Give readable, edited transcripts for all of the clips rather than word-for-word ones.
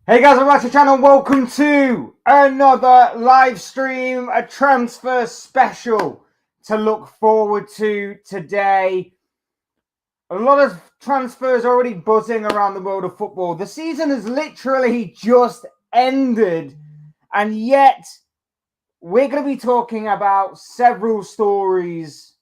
Hey guys, welcome back to the channel. Welcome to another live stream, a transfer special to look forward to today. A lot of transfers already buzzing around the world of football. The season has literally just ended, and yet we're going to be talking about several stories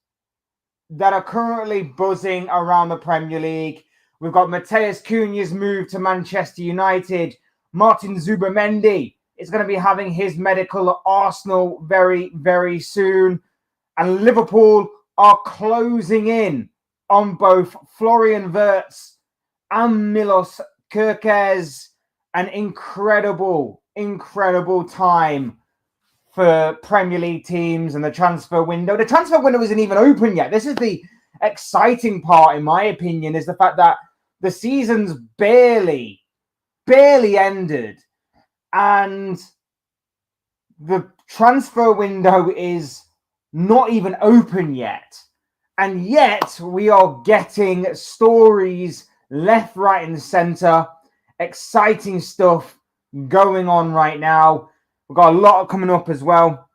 that are currently buzzing around the Premier League. We've got Matheus Cunha's move to Manchester United. Martin Zubimendi is going to be having his medical at Arsenal very, very soon. And Liverpool are closing in on both Florian Wirtz and Milos Kerkez. An incredible, incredible time for Premier League teams and the transfer window. The transfer window isn't even open yet. This is the exciting part, in my opinion, is the fact that the season's barely ended, and the transfer window is not even open yet. And yet we are getting stories left, right, and center. Exciting stuff going on right now. We've got a lot coming up as well,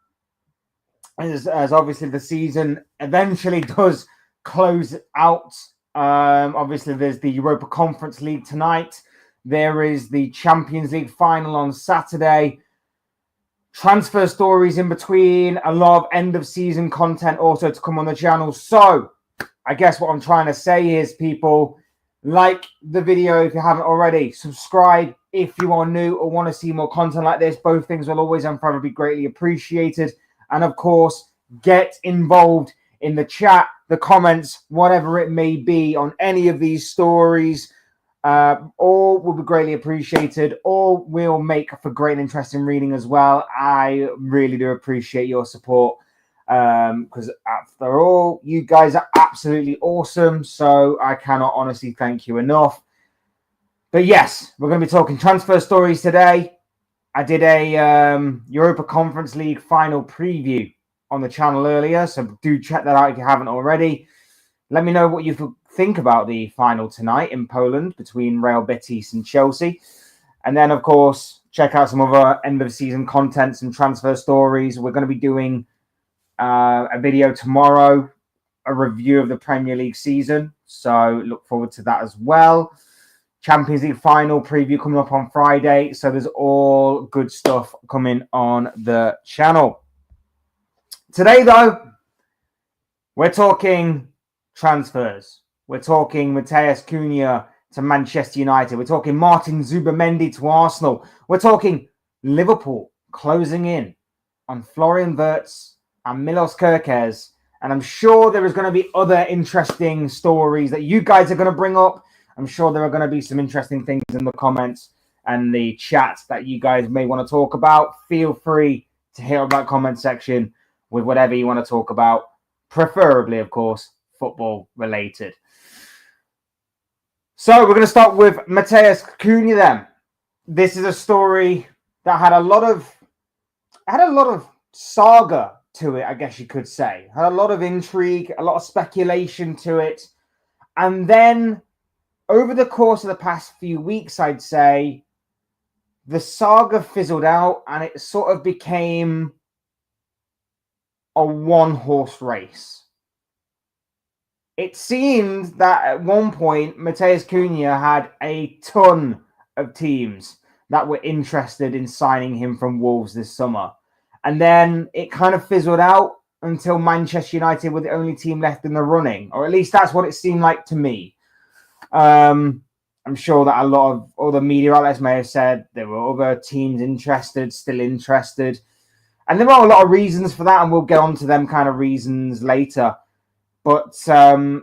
as obviously the season eventually does close out. Obviously, there's the Europa Conference League tonight. There is the Champions League final on Saturday. Transfer stories in between. A lot of end-of-season content also to come on the channel. So, I guess what I'm trying to say is, people, like the video if you haven't already. Subscribe if you are new or want to see more content like this. Both things will always and forever be greatly appreciated. And, of course, get involved in the chat, the comments, whatever it may be on any of these stories. All will be greatly appreciated. All will make for great and interesting reading as well. I really do appreciate your support, because after all, you guys are absolutely awesome. So I cannot honestly thank you enough. But yes, we're going to be talking transfer stories today. I did a Europa Conference League final preview on the channel earlier, so do check that out if you haven't already. Let me know what you think about the final tonight in Poland between Real Betis and Chelsea. And then, of course, check out some other end-of-season content, some transfer stories. We're going to be doing a video tomorrow, a review of the Premier League season. So look forward to that as well. Champions League final preview coming up on Friday. So there's all good stuff coming on the channel. Today, though, we're talking transfers. We're talking Matheus Cunha to Manchester United. We're talking Martin Zubimendi to Arsenal. We're talking Liverpool closing in on Florian Wirtz and Milos Kerkez. And I'm sure there is going to be other interesting stories that you guys are going to bring up. I'm sure there are going to be some interesting things in the comments and the chat that you guys may want to talk about. Feel free to hit up that comment section with whatever you want to talk about. Preferably, of course, football related. So we're going to start with Matheus Cunha then. This is a story that had a lot of saga to it, I guess you could say. Had a lot of intrigue, a lot of speculation to it. And then over the course of the past few weeks, I'd say, the saga fizzled out and it sort of became a one-horse race. It seemed that at one point, Matheus Cunha had a ton of teams that were interested in signing him from Wolves this summer. And then it kind of fizzled out until Manchester United were the only team left in the running. Or at least that's what it seemed like to me. I'm sure that a lot of other media outlets may have said there were other teams interested, still interested. And there are a lot of reasons for that, and we'll get on to them kind of reasons later. But no,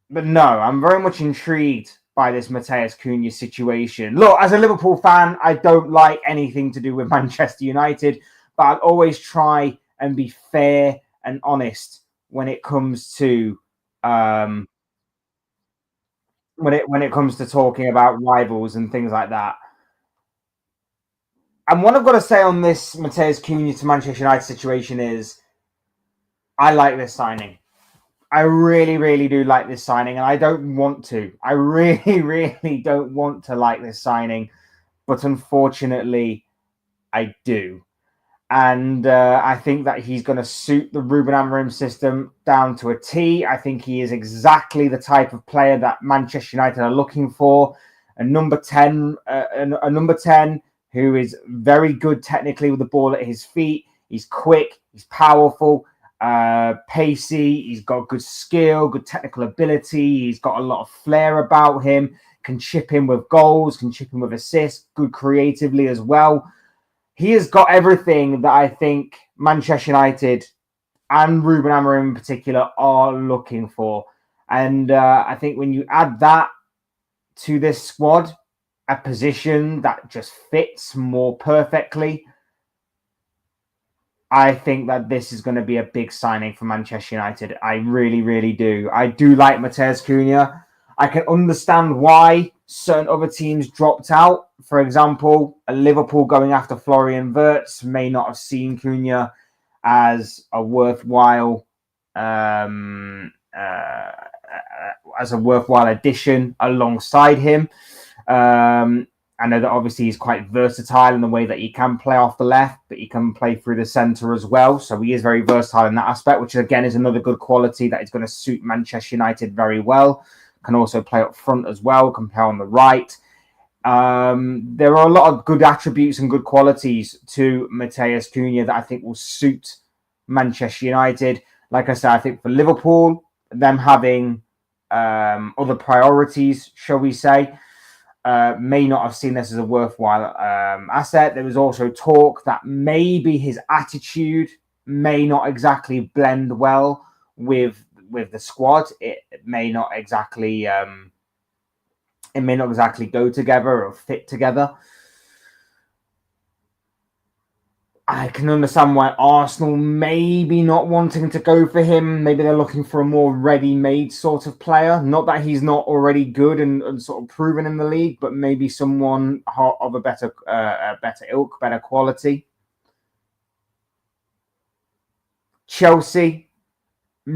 I'm very much intrigued by this Matheus Cunha situation. Look, as a Liverpool fan, I don't like anything to do with Manchester United, but I'll always try and be fair and honest when it comes to when it comes to talking about rivals and things like that. And what I've got to say on this Matheus Cunha to Manchester United situation is, I like this signing. I really, really do like this signing, and I don't want to. I really, really don't want to like this signing. but unfortunately, I do. And I think that he's going to suit the Ruben Amorim system down to a T. I think he is exactly the type of player that Manchester United are looking for. A number 10 who is very good technically with the ball at his feet. He's quick, he's powerful, pacey, he's got good skill, good technical ability, he's got a lot of flair about him, can chip in with goals, can chip in with assists, good creatively as well. He has got everything that I think Manchester United and Ruben Amorim in particular are looking for. And I think when you add that to this squad, a position that just fits more perfectly, I think that this is going to be a big signing for Manchester United. I really, really do. I do like Matheus Cunha. I can understand why certain other teams dropped out. For example, Liverpool going after Florian Wirtz may not have seen Cunha as a worthwhile addition alongside him. I know that obviously he's quite versatile in the way that he can play off the left, but he can play through the centre as well. So he is very versatile in that aspect, which again is another good quality that is going to suit Manchester United very well. Can also play up front as well, can play on the right. There are a lot of good attributes and good qualities to Matheus Cunha that I think will suit Manchester United. Like I said, I think for Liverpool, them having other priorities, shall we say, may not have seen this as a worthwhile asset. There was also talk that maybe his attitude may not exactly blend well with the squad. It may not exactly go together or fit together. I can understand why Arsenal maybe not wanting to go for him. Maybe they're looking for a more ready-made sort of player. Not that he's not already good and sort of proven in the league, but maybe someone of a better ilk, better quality. Chelsea. I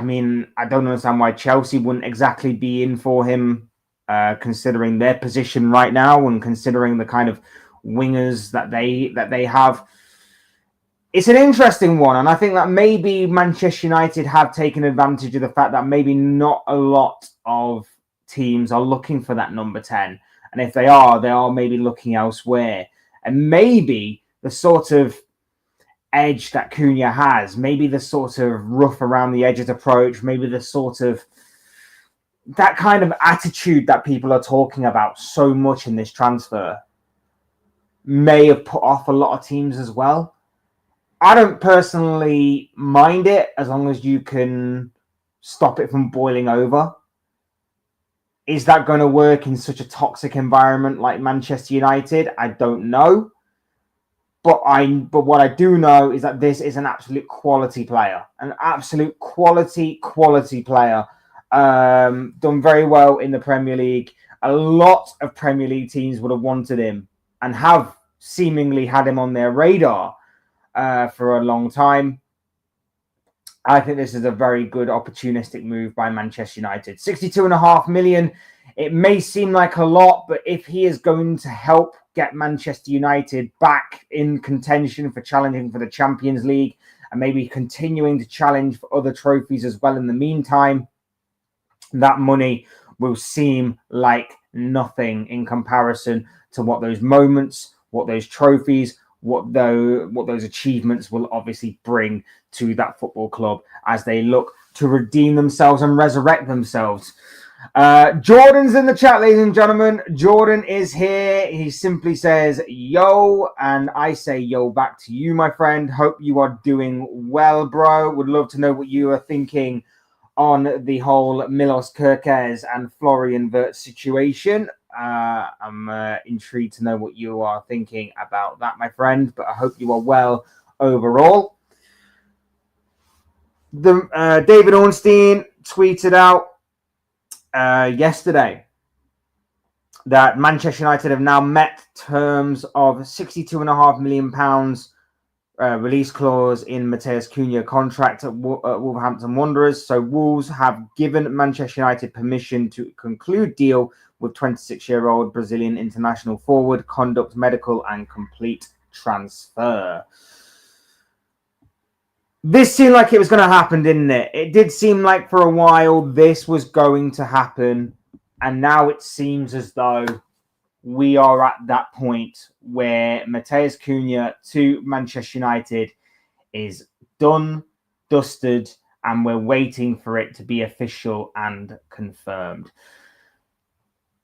mean, I don't understand why Chelsea wouldn't exactly be in for him, considering their position right now and considering the kind of wingers that they have. It's an interesting one, and I think that maybe Manchester United have taken advantage of the fact that maybe not a lot of teams are looking for that number 10, and if they are maybe looking elsewhere. And maybe the sort of edge that Cunha has, maybe the sort of rough around the edges approach, maybe the sort of that kind of attitude that people are talking about so much in this transfer may have put off a lot of teams as well. I don't personally mind it as long as you can stop it from boiling over. Is that going to work in such a toxic environment like Manchester United? I don't know. But what I do know is that this is an absolute quality player. An absolute quality player. Done very well in the Premier League. A lot of Premier League teams would have wanted him and have seemingly had him on their radar for a long time. I think this is a very good opportunistic move by Manchester United. 62.5 million. It may seem like a lot, but if he is going to help get Manchester United back in contention for challenging for the Champions League and maybe continuing to challenge for other trophies as well in the meantime, that money will seem like nothing in comparison to what those moments, what those trophies, what those achievements will obviously bring to that football club as they look to redeem themselves and resurrect themselves. Jordan's in the chat, ladies and gentlemen. Jordan is here. He simply says, yo, and I say yo back to you, my friend. Hope you are doing well, bro. Would love to know what you are thinking on the whole Milos, Kerkez and Florian Wirtz situation. I'm intrigued to know what you are thinking about that, my friend, but I hope you are well overall. David Ornstein tweeted out yesterday that Manchester United have now met terms of £62.5 million release clause in Matheus Cunha contract at Wolverhampton Wanderers. So Wolves have given Manchester United permission to conclude deal with 26-year-old Brazilian international forward, conduct medical and complete transfer. This seemed like it was going to happen, didn't it? It did seem like for a while this was going to happen, and now it seems as though we are at that point where Matheus Cunha to Manchester United is done, dusted, and we're waiting for it to be official and confirmed.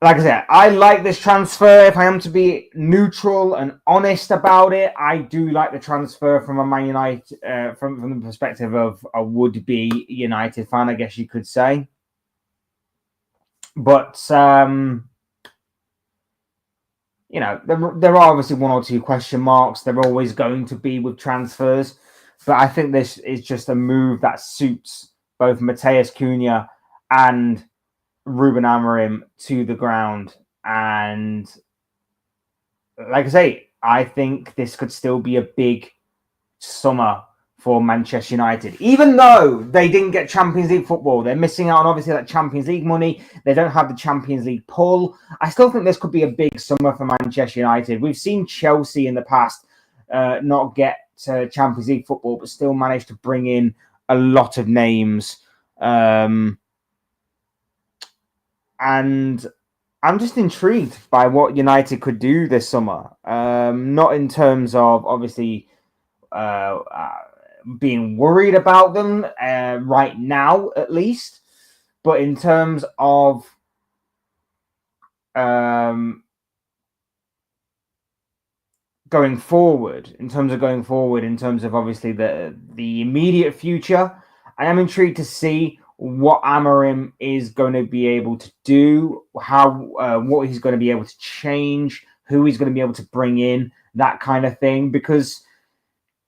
Like I said, I like this transfer. If I am to be neutral and honest about it, I do like the transfer from a Man United, from the perspective of a would-be United fan, I guess you could say. But you know, there are obviously one or two question marks. They're always going to be with transfers, but I think this is just a move that suits both Matheus Cunha and Ruben Amorim to the ground. And like I say, I think this could still be a big summer for Manchester United. Even though they didn't get Champions League football, they're missing out on obviously that Champions League money. They don't have the Champions League pull. I still think this could be a big summer for Manchester United. We've seen Chelsea in the past not get Champions League football, but still manage to bring in a lot of names. And I'm just intrigued by what United could do this summer. Not in terms of obviously being worried about them right now, at least, but in terms of going forward, in terms of obviously the immediate future, I am intrigued to see what Amorim is going to be able to do, what he's going to be able to change, who he's going to be able to bring in, that kind of thing. Because,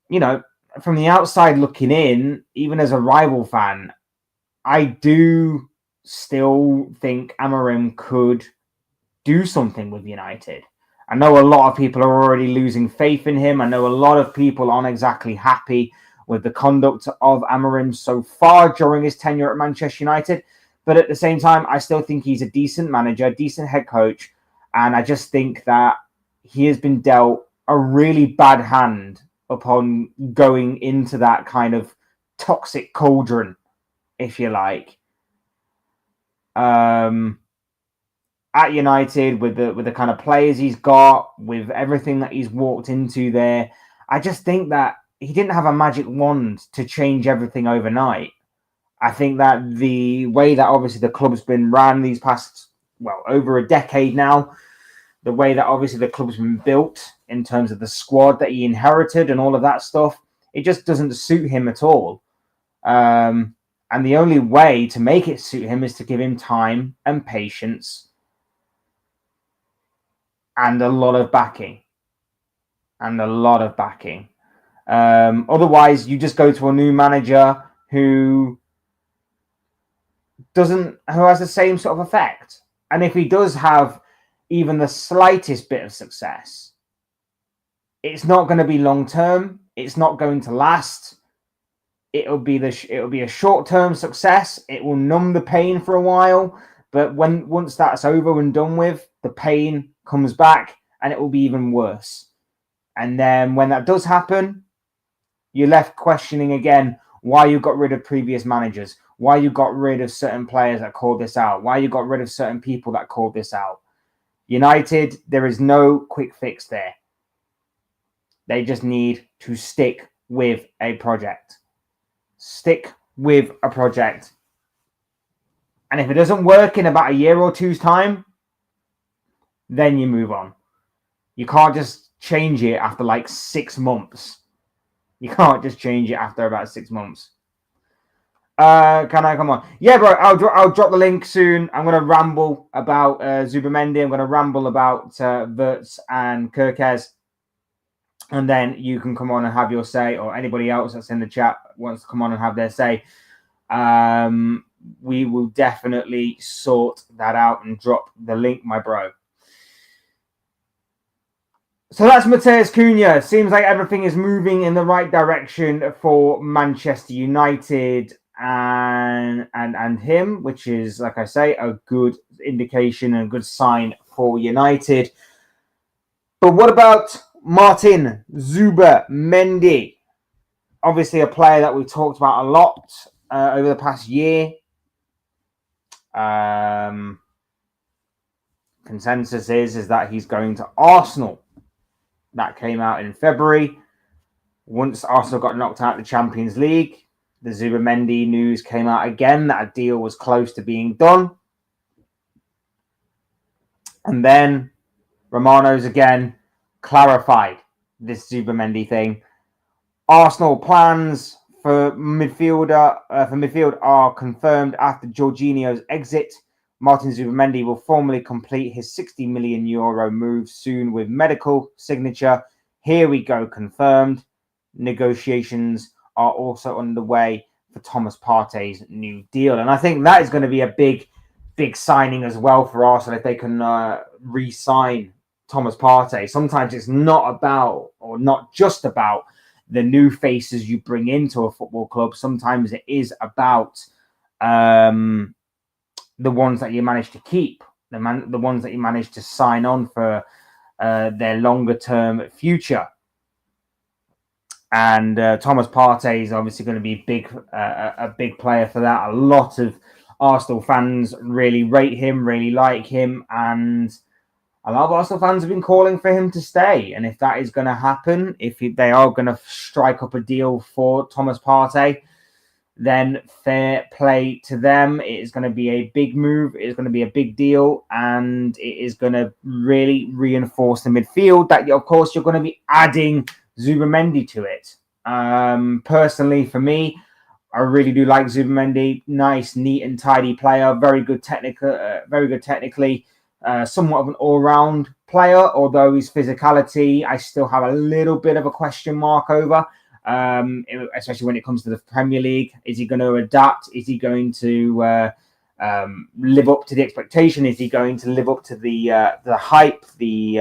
you know, from the outside looking in, even as a rival fan, I do still think Amorim could do something with United. I know a lot of people are already losing faith in him. I know a lot of people aren't exactly happy with the conduct of Amorim so far during his tenure at Manchester United. But at the same time, I still think he's a decent manager, decent head coach. And I just think that he has been dealt a really bad hand upon going into that kind of toxic cauldron, if you like. At United, with the kind of players he's got, with everything that he's walked into there, I just think that he didn't have a magic wand to change everything overnight. I think that the way that obviously the club's been run these past, over a decade now, the way that obviously the club's been built in terms of the squad that he inherited and all of that stuff, it just doesn't suit him at all. And the only way to make it suit him is to give him time and patience and a lot of backing. Otherwise, you just go to a new manager who has the same sort of effect. And if he does have even the slightest bit of success, it's not going to be long term. It's not going to last. It'll be a short term success. It will numb the pain for a while, but once that's over and done with, the pain comes back and it will be even worse. And then when that does happen, you're left questioning again why you got rid of previous managers, why you got rid of certain players that called this out, why you got rid of certain people that called this out. United, there is no quick fix there. They just need to stick with a project. And if it doesn't work in about a year or two's time, then you move on. You can't just change it after like 6 months. You can't just change it after about 6 months. Can I come on? Yeah, bro. I'll drop the link soon. I'm going to ramble about Zubimendi. I'm going to ramble about Wirtz and Kerkez. And then you can come on and have your say, or anybody else that's in the chat wants to come on and have their say. We will definitely sort that out and drop the link, my bro. So that's Matheus Cunha. Seems like everything is moving in the right direction for Manchester United. and him, which is, like I say, a good indication and a good sign for United. But what about Martin Zubimendi? Obviously, a player that we've talked about a lot over the past year. Consensus is that he's going to Arsenal. That came out in February. Once Arsenal got knocked out of the Champions League, the Zubimendi news came out again that a deal was close to being done. And then Romano's again clarified this Zubimendi thing. Arsenal plans for midfield are confirmed after Jorginho's exit. Martin Zubimendi will formally complete his €60 million move soon with medical signature. Here we go, confirmed. Negotiations are also underway for Thomas Partey's new deal. And I think that is going to be a big signing as well for Arsenal if they can re-sign Thomas Partey. Sometimes it's not about, or not just about, the new faces you bring into a football club. Sometimes it is about the ones that you manage to keep, the ones that you manage to sign on for their longer term future. And Thomas Partey is obviously going to be a big player for that. A lot of Arsenal fans really rate him, really like him, and a lot of Arsenal fans have been calling for him to stay. And if that is going to happen, if they are going to strike up a deal for Thomas Partey, then fair play to them. It is going to be a big move. It is going to be a big deal. And it is going to really reinforce the midfield that, of course, you're going to be adding Zubimendi to it. Personally, for me, I really do like Zubimendi. Nice, neat and tidy player. Very good technically. Somewhat of an all-round player, although his physicality, I still have a little bit of a question mark over, especially when it comes to the Premier League. Is he going to adapt? Is he going to live up to the expectation? Is he going to live up to the hype, the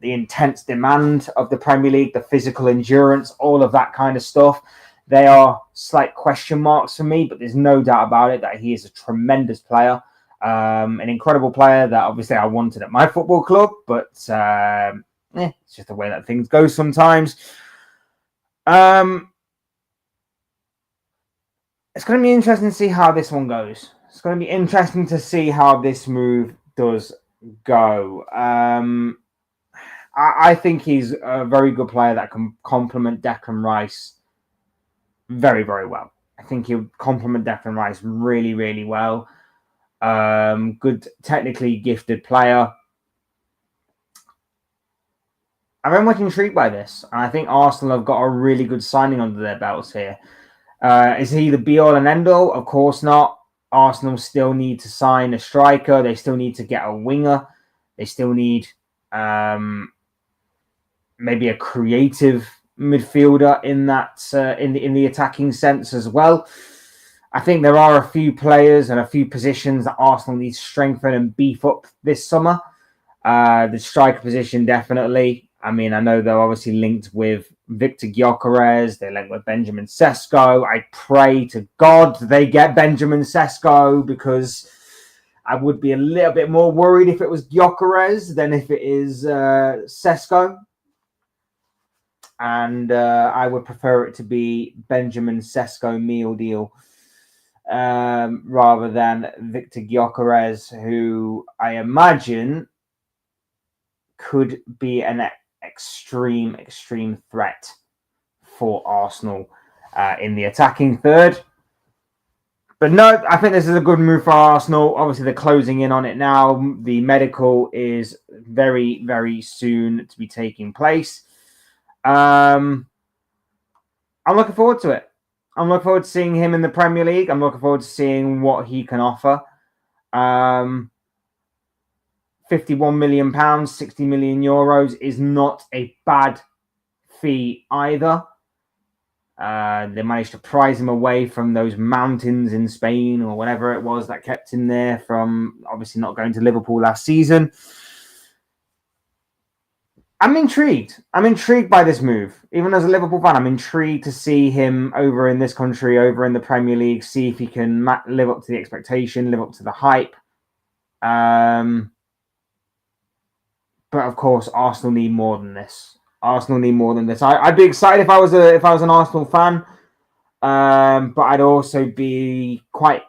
intense demand of the Premier League, the physical endurance, all of that kind of stuff? They are slight question marks for me, but there's no doubt about it that he is a tremendous player. An incredible player that obviously I wanted at my football club, but it's just the way that things go sometimes. It's going to be interesting to see how this one goes. It's going to be interesting to see how this move does go. I think he's a very good player that can complement Declan Rice very, very well. I think he'll complement Declan Rice really, really well. Good, technically gifted player. I'm very much intrigued by this. And I think Arsenal have got a really good signing under their belts here. Is he the be-all and end-all? Of course not. Arsenal still need to sign a striker. They still need to get a winger. They still need maybe a creative midfielder in that in the attacking sense as well. I think there are a few players and a few positions that Arsenal needs to strengthen and beef up this summer. The striker position, definitely. I mean, I know they're obviously linked with Victor Gyökeres. They're linked with Benjamin Sesko. I pray to God they get Benjamin Sesko, because I would be a little bit more worried if it was Gyökeres than if it is Sesko. And I would prefer it to be Benjamin Sesko meal deal rather than Victor Gyökeres, who I imagine could be an extreme threat for Arsenal in the attacking third. But no, I think this is a good move for Arsenal. Obviously, they're closing in on it now. The medical is very, very soon to be taking place. I'm looking forward to it. I'm looking forward to seeing him in the Premier League. I'm looking forward to seeing what he can offer. £51 million, €60 million is not a bad fee either. They managed to prize him away from those mountains in Spain or whatever it was that kept him there from obviously not going to Liverpool last season. I'm intrigued. I'm intrigued by this move. Even as a Liverpool fan, I'm intrigued to see him over in this country, over in the Premier League, see if he can live up to the expectation, live up to the hype. But of course, Arsenal need more than this. Arsenal need more than this. I'd be excited if I was an Arsenal fan, but I'd also be quite,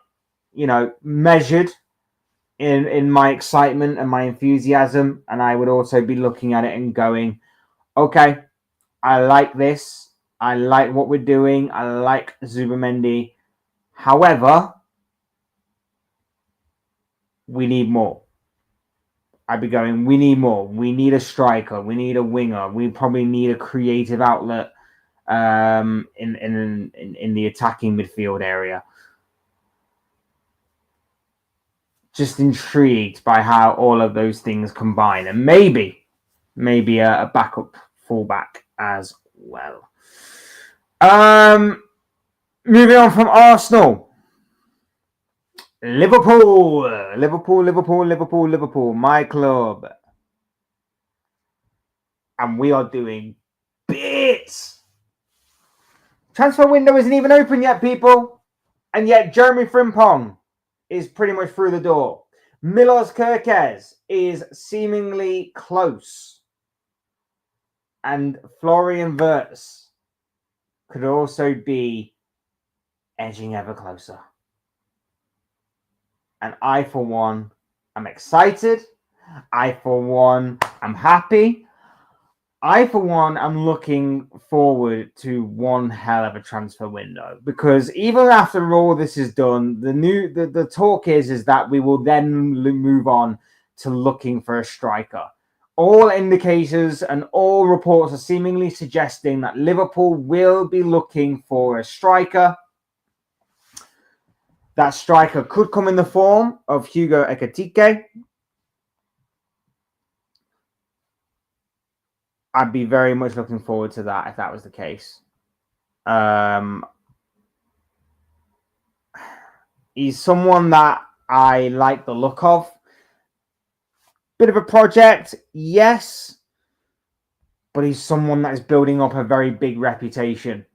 measured in my excitement and my enthusiasm, and I would also be looking at it and going, okay, I like this. I like what we're doing. I like Zubimendi. However, we need more. I'd be going, we need more. We need a striker. We need a winger. We probably need a creative outlet in the attacking midfield area. Just intrigued by how all of those things combine, and maybe a backup fullback as well. Moving on from Arsenal, Liverpool, my club, and we are doing bits. Transfer window isn't even open yet, people, and yet Jeremy Frimpong is pretty much through the door. Milos Kerkez is seemingly close. And Florian Wirtz could also be edging ever closer. And I, for one, am excited. I, for one, am happy. I, for one, am looking forward to one hell of a transfer window, because even after all this is done, the talk is that we will then move on to looking for a striker. All indicators and all reports are seemingly suggesting that Liverpool will be looking for a striker. That striker could come in the form of Hugo Ekitike. I'd be very much looking forward to that if that was the case. He's someone that I like the look of. Bit of a project, yes, but he's someone that is building up a very big reputation,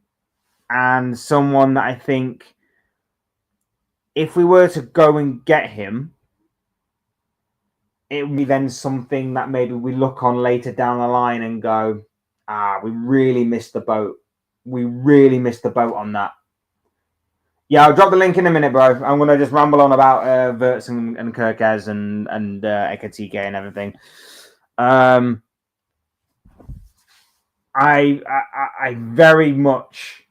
and someone that I think if we were to go and get him, it would be then something that maybe we look on later down the line and go, we really missed the boat. We really missed the boat on that. Yeah, I'll drop the link in a minute, bro. I'm going to just ramble on about Wirtz and Kerkez and Ekitike and everything. I very much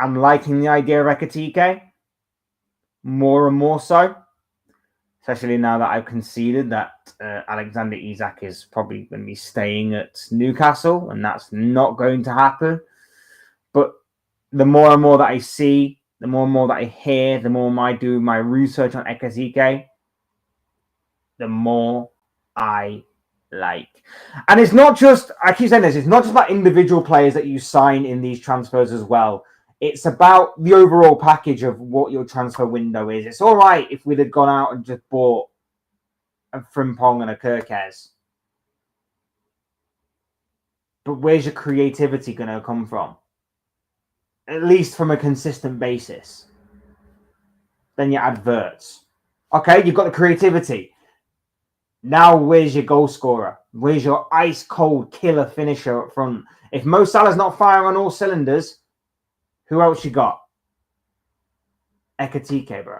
am liking the idea of Ekitike more and more so, especially now that I've conceded that Alexander Isak is probably going to be staying at Newcastle, and that's not going to happen. But the more and more that I see, the more and more that I hear, the more I do my research on Ekitike, the more I like. And it's not just, I keep saying this, it's not just about individual players that you sign in these transfers as well. It's about the overall package of what your transfer window is. It's all right if we'd have gone out and just bought a Frimpong and a Kerkez. But where's your creativity going to come from? At least from a consistent basis. Then you add Wirtz. Okay, you've got the creativity. Now where's your goal scorer? Where's your ice-cold killer finisher up front? If Mo Salah's not firing on all cylinders, who else you got? Ekitike, bro.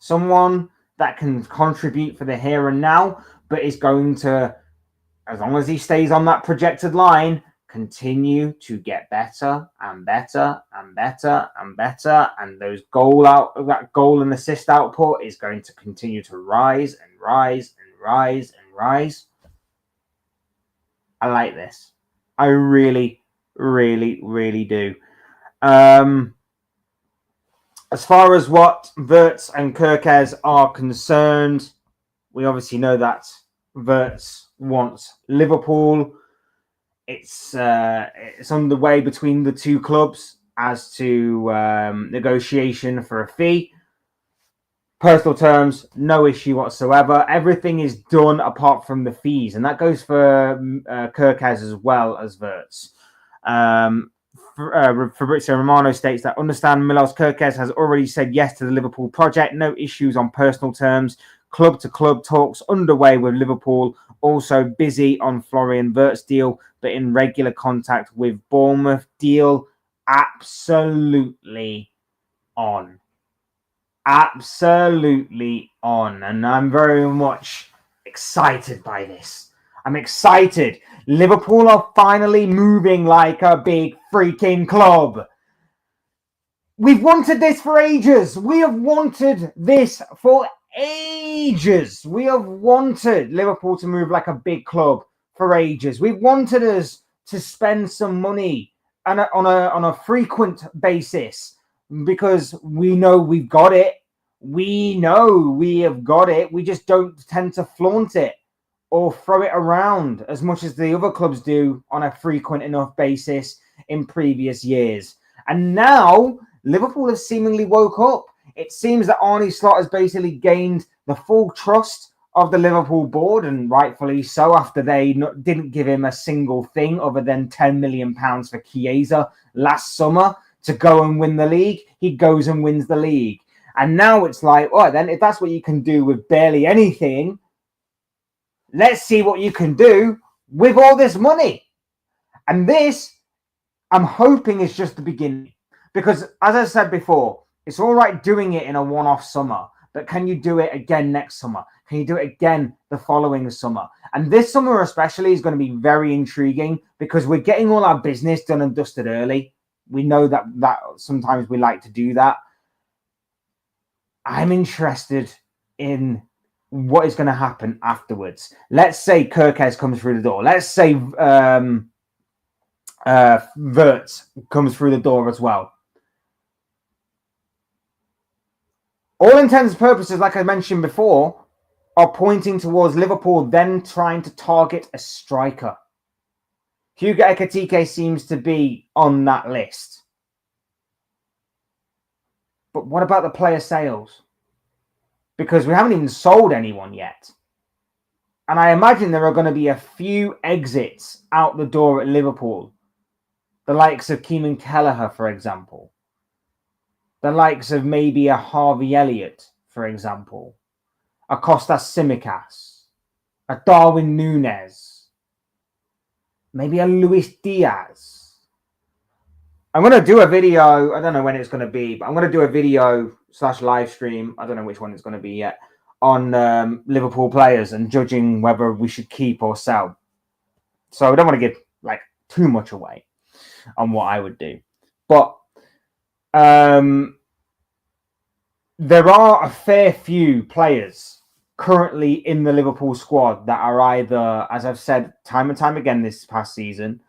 Someone that can contribute for the here and now, but is going to, as long as he stays on that projected line, continue to get better and better and better and better, and that goal and assist output is going to continue to rise and rise and rise and rise. I like this. I really, really, really do. As far as what Wirtz and Kerkez are concerned, we obviously know that Wirtz wants Liverpool. It's underway between the two clubs as to negotiation for a fee. Personal terms, no issue whatsoever. Everything is done apart from the fees, and that goes for Kerkez as well as Wirtz. Fabrizio Romano states that understand Milos Kerkez has already said yes to the Liverpool project. No issues on personal terms. Club to club talks underway with Liverpool. Also busy on Florian Wirtz deal, but in regular contact with Bournemouth deal. Absolutely on. Absolutely on. And I'm very much excited by this. I'm excited. Liverpool are finally moving like a big freaking club. We've wanted this for ages. We have wanted this for ages. We have wanted Liverpool to move like a big club for ages. We've wanted us to spend some money on a frequent basis because we know we've got it. We know we have got it. We just don't tend to flaunt it or throw it around as much as the other clubs do on a frequent enough basis in previous years. And now Liverpool have seemingly woke up. It seems that Arne Slot has basically gained the full trust of the Liverpool board, and rightfully so, after they didn't give him a single thing other than £10 million for Chiesa last summer to go and win the league. He goes and wins the league. And now it's like, all right, then, if that's what you can do with barely anything, let's see what you can do with all this money. And this, I'm hoping, is just the beginning. Because, as I said before, it's all right doing it in a one-off summer, but can you do it again next summer? Can you do it again the following summer? And this summer especially is going to be very intriguing because we're getting all our business done and dusted early. We know that sometimes we like to do that. I'm interested in what is going to happen afterwards. Let's say Kerkez comes through the door. Let's say Wirtz comes through the door as well. All intents and purposes, like I mentioned before, are pointing towards Liverpool then trying to target a striker. Hugo Ekitike seems to be on that list. But what about the player sales? Because we haven't even sold anyone yet. And I imagine there are going to be a few exits out the door at Liverpool. The likes of Keenan Kelleher, for example. The likes of maybe a Harvey Elliott, for example. A Kostas Tsimikas. A Darwin Núñez. Maybe a Luis Diaz. I'm going to do a video. I don't know when it's going to be, but I'm going to do a video / live stream. I don't know which one it's going to be yet. On Liverpool players and judging whether we should keep or sell. So I don't want to give too much away on what I would do. But there are a fair few players currently in the Liverpool squad that are either, as I've said time and time again this past season,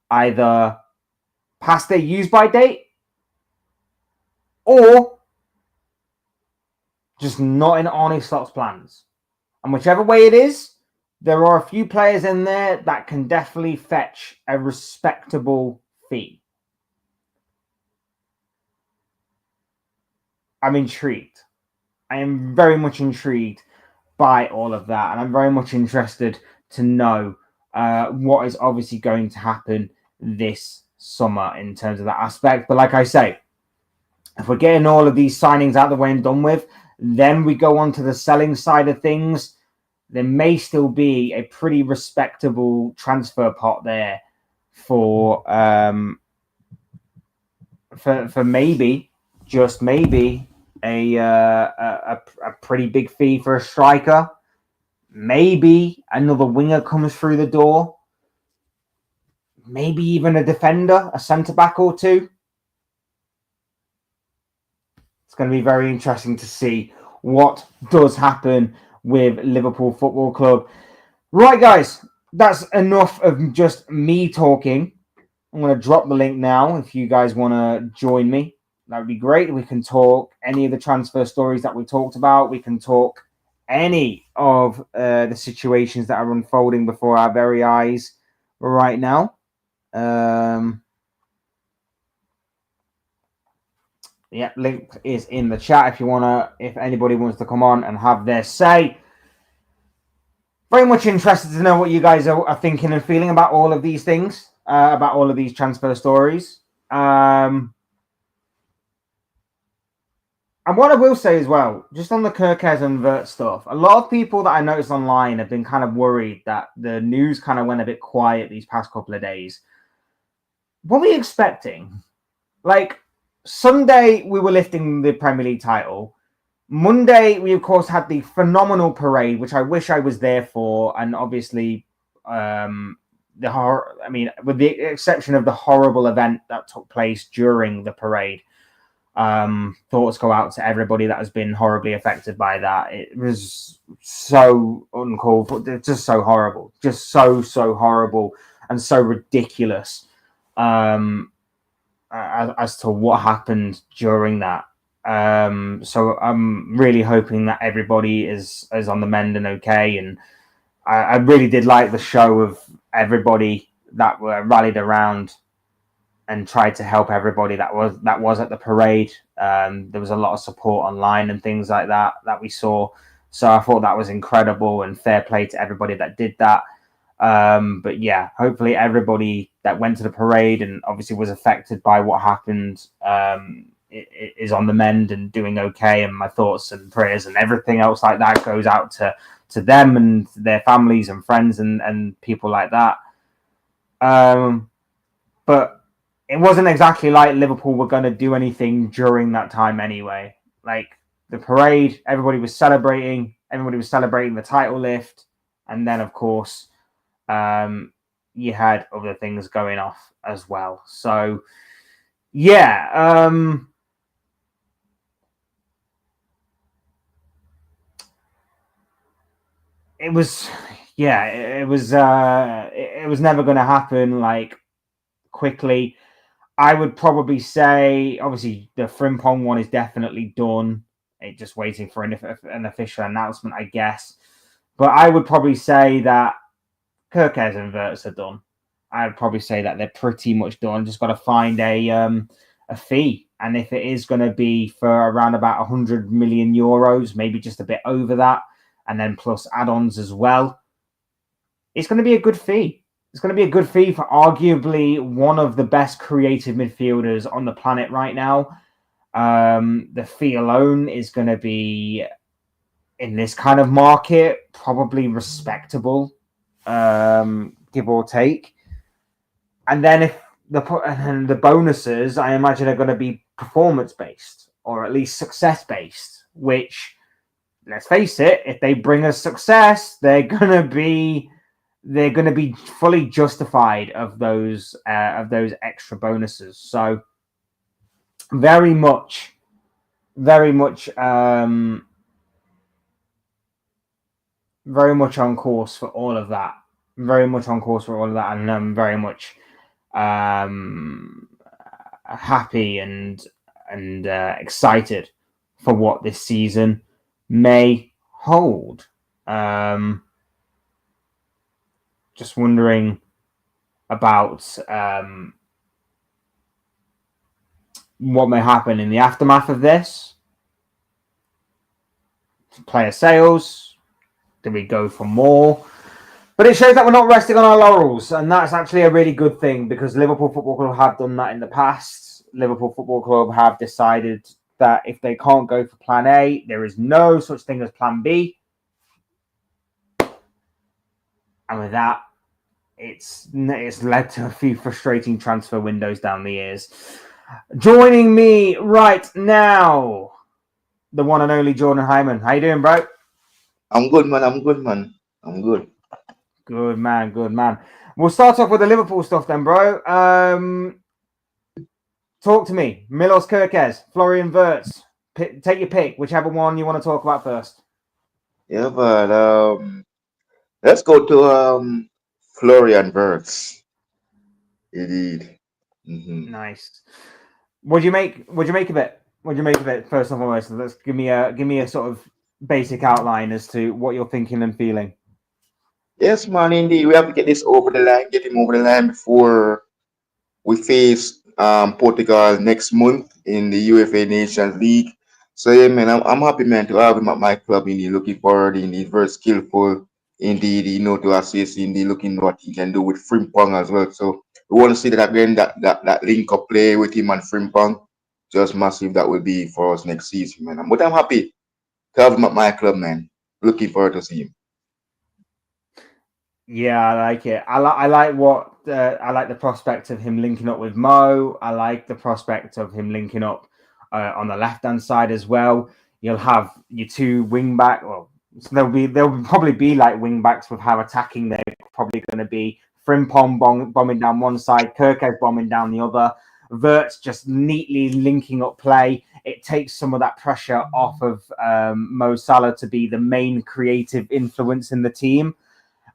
either past their use-by date or just not in Arne Slot's plans. And whichever way it is, there are a few players in there that can definitely fetch a respectable fee. I'm intrigued. I am very much intrigued by all of that. And I'm very much interested to know what is obviously going to happen this summer in terms of that aspect. But like I say, if we're getting all of these signings out of the way and done with, then we go on to the selling side of things. There may still be a pretty respectable transfer pot there for maybe, just maybe, a pretty big fee for a striker. Maybe another winger comes through the door. Maybe even a defender, a centre-back or two. It's going to be very interesting to see what does happen with Liverpool Football Club. Right, guys, that's enough of just me talking. I'm going to drop the link now if you guys want to join me. That would be great. We can talk any of the transfer stories that we talked about. We can talk any of the situations that are unfolding before our very eyes right now. Yeah, link is in the chat if anybody wants to come on and have their say. Very much interested to know what you guys are thinking and feeling about all of these things, about all of these transfer stories. And what I will say as well, just on the Kerkez and Wirtz stuff, a lot of people that I noticed online have been kind of worried that the news kind of went a bit quiet these past couple of days. What were we expecting? Like, Sunday, we were lifting the Premier League title. Monday, we, of course, had the phenomenal parade, which I wish I was there for. And obviously, with the exception of the horrible event that took place during the parade, thoughts go out to everybody that has been horribly affected by that. It was so uncalled for, just so horrible, just so horrible and so ridiculous as to what happened during that. So I'm really hoping that everybody is on the mend and okay. And I really did like the show of everybody that were rallied around and tried to help everybody that was at the parade. There was a lot of support online and things like that we saw. So I thought that was incredible, and fair play to everybody that did that. But yeah, hopefully everybody that went to the parade and obviously was affected by what happened is on the mend and doing okay. And my thoughts and prayers and everything else like that goes out to them and their families and friends and people like that. But it wasn't exactly like Liverpool were going to do anything during that time anyway. Like the parade, everybody was celebrating the title lift. And then, of course, you had other things going off as well. So, yeah. It was never going to happen like quickly. I would probably say, obviously, the Frimpong one is definitely done. It's just waiting for an official announcement, I guess. But I would probably say that Kerkez and Wirtz are done. I would probably say that they're pretty much done. Just got to find a fee. And if it is going to be for around about 100 million euros, maybe just a bit over that, and then plus add-ons as well, it's going to be a good fee. It's going to be a good fee for arguably one of the best creative midfielders on the planet right now. The fee alone is going to be, in this kind of market, probably respectable, give or take. And then if the bonuses, I imagine, are going to be performance-based or at least success-based, which, let's face it, if they bring us success, they're going to be fully justified of those extra bonuses. So very much on course for all of that. Very much on course for all of that, and I'm very much happy and excited for what this season may hold. Just wondering about what may happen in the aftermath of this. Player sales. Do we go for more? But it shows that we're not resting on our laurels, and that's actually a really good thing, because Liverpool Football Club have done that in the past. Liverpool Football Club have decided that if they can't go for Plan A, there is no such thing as Plan B. And with that, it's led to a few frustrating transfer windows down the years. Joining me right now, the one and only Jordan Hyman. How you doing, bro? I'm good, man. I'm good. Good man. We'll start off with the Liverpool stuff then, bro. Talk to me. Milos, Kerkez, Florian, Wirtz. Take your pick, whichever one you want to talk about first. Yeah, but let's go to Florian Wirtz. Indeed. Mm-hmm. Nice. What'd you make of it? First and foremost? Let's give me a sort of basic outline as to what you're thinking and feeling. Yes, man. Indeed, we have to get him over the line before we face Portugal next month in the UEFA Nations League. So yeah, man, I'm happy, man, to have him at my club. Indeed, looking forward. Indeed, very skillful. Indeed, to assist. Indeed, looking what he can do with Frimpong as well. So we want to see that again. That link up play with him and Frimpong, just massive. That will be for us next season, man. But I'm happy to have him at my club, man. Looking forward to see him. Yeah, I like it. I like what I like the prospect of him linking up with Mo. I like the prospect of him linking up on the left hand side as well. You'll have your two wing back. Well, so there'll probably be like wing backs with how attacking they're probably going to be. Frimpong bombing down one side, Kerkez bombing down the other. Wirtz just neatly linking up play. It takes some of that pressure off of Mo Salah to be the main creative influence in the team.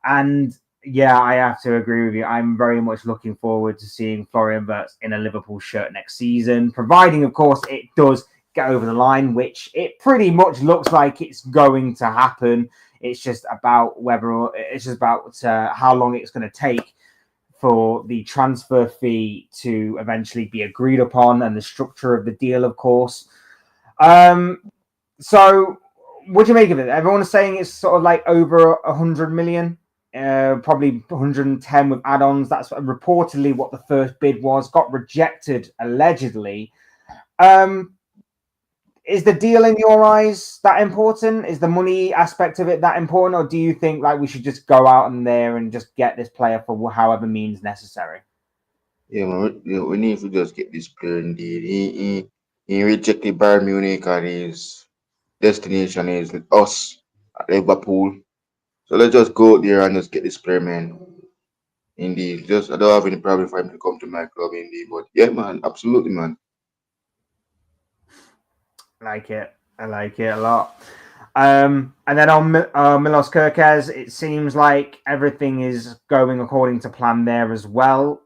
And yeah, I have to agree with you. I'm very much looking forward to seeing Florian Wirtz in a Liverpool shirt next season, providing, of course, it does get over the line, which it pretty much looks like it's going to happen. It's just about how long it's going to take for the transfer fee to eventually be agreed upon and the structure of the deal, of course. So what do you make of it? Everyone's saying it's sort of like over 100 million, probably 110 with add-ons. That's reportedly what the first bid was. Got rejected allegedly. Is the deal in your eyes that important? Is the money aspect of it that important, or do you think like we should just go out in there and just get this player for however means necessary? Yeah, man, we need to just get this player indeed. He rejected Bayern Munich and his destination is with us at Liverpool. So let's just go there and just get this player, man. Indeed. Just I don't have any problem for him to come to my club indeed. But yeah, man, absolutely, man. I like it a lot. And then on Milos Kerkez, it seems like everything is going according to plan there as well.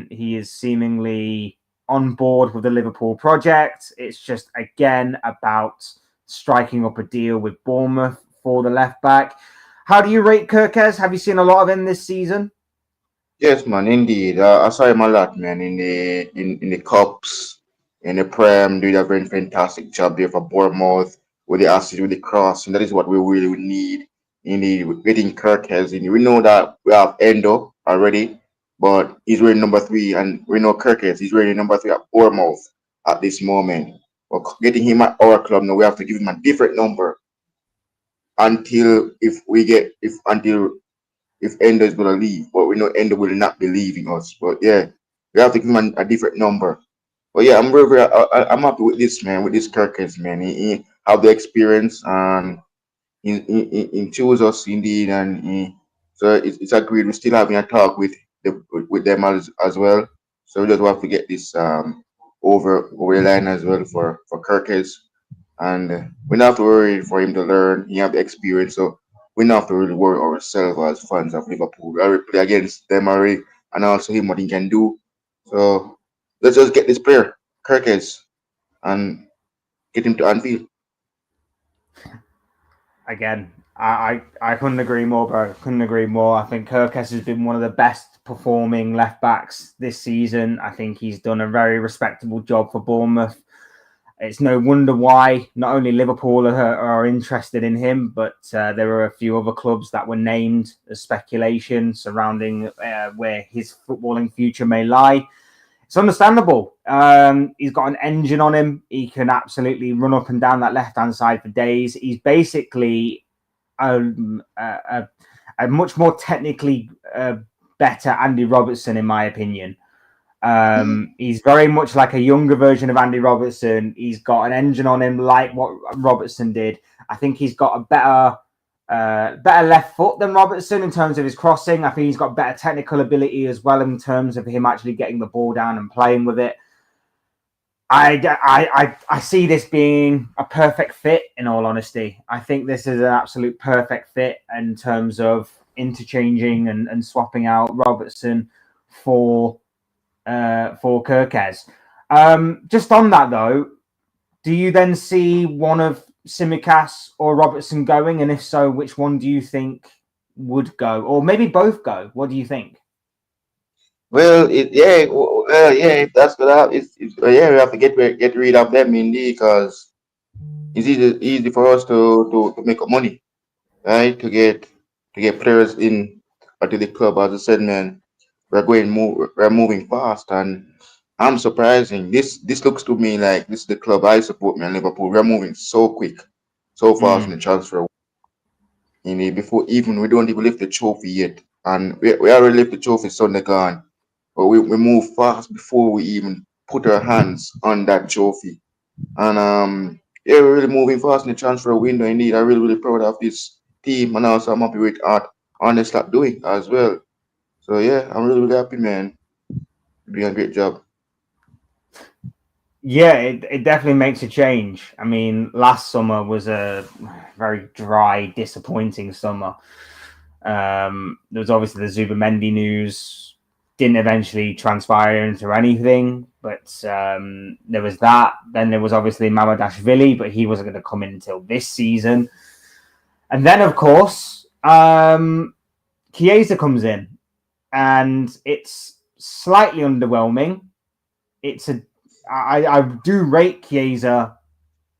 He is seemingly on board with the Liverpool project. It's just, again, about striking up a deal with Bournemouth for the left back. How do you rate Kerkez? Have you seen a lot of him this season? Yes, man, indeed. I saw him a lot, man, in the cups, in the Prem, doing a very fantastic job there for Bournemouth with the assist, with the cross, and that is what we really would need. Indeed, with getting Kerkez in. We know that we have Endo already, but he's really number three, and we know Kerkez, he's really number three at Bournemouth at this moment. But getting him at our club now, we have to give him a different number until if Endo is gonna leave, but we know Endo will not be leaving us. But yeah, we have to give him a different number. But yeah, I'm happy with this, man, with this Kerkez, man. He have the experience and he chose us indeed, and so it's agreed. We're still having a talk with them as well. So we just have to get this over the line as well for Kerkez, and we don't have to worry for him to learn. He have the experience, so we don't have to really worry ourselves as fans of Liverpool. We already play against them already, and also him what he can do. So let's just get this player, Kerkez, and get him to Anfield. Again, I couldn't agree more, bro. Couldn't agree more. I think Kerkez has been one of the best performing left backs this season. I think he's done a very respectable job for Bournemouth. It's no wonder why not only Liverpool are interested in him, but there are a few other clubs that were named as speculation surrounding where his footballing future may lie. It's understandable. He's got an engine on him. He can absolutely run up and down that left-hand side for days. He's basically a much more technically better Andy Robertson, in my opinion. He's very much like a younger version of Andy Robertson. He's got an engine on him like what Robertson did. I think he's got a better left foot than Robertson in terms of his crossing. I think he's got better technical ability as well in terms of him actually getting the ball down and playing with it. I see this being a perfect fit, in all honesty. I think this is an absolute perfect fit in terms of interchanging and swapping out Robertson for Kerkez. Just on that though, do you then see one of Simicas or Robertson going? And if so, which one do you think would go? Or maybe both go? What do you think? Well, if that's gonna happen, yeah, we have to get rid of them indeed, because it's easy for us to make up money, right? To get players in to the club. As I said, man, we're moving fast, and I'm surprising. This looks to me like this is the club I support, man. Liverpool. We're moving so quick, so fast in Mm. the transfer. Before even we don't even lift the trophy yet, and we already lift the trophy Sunday gone, but we move fast before we even put our hands on that trophy. And yeah, we're really moving fast in the transfer window. Indeed, I'm really proud of this team, and also I'm happy with what they start doing as well. So yeah, I'm really happy, man. You're doing a great job. Yeah, it definitely makes a change. I mean, last summer was a very dry, disappointing summer. There was obviously the Zubimendi news, didn't eventually transpire into anything, but there was that. Then there was obviously Mamadashvili, but he wasn't going to come in until this season. And then, of course, Chiesa comes in, and it's slightly underwhelming. I do rate Chiesa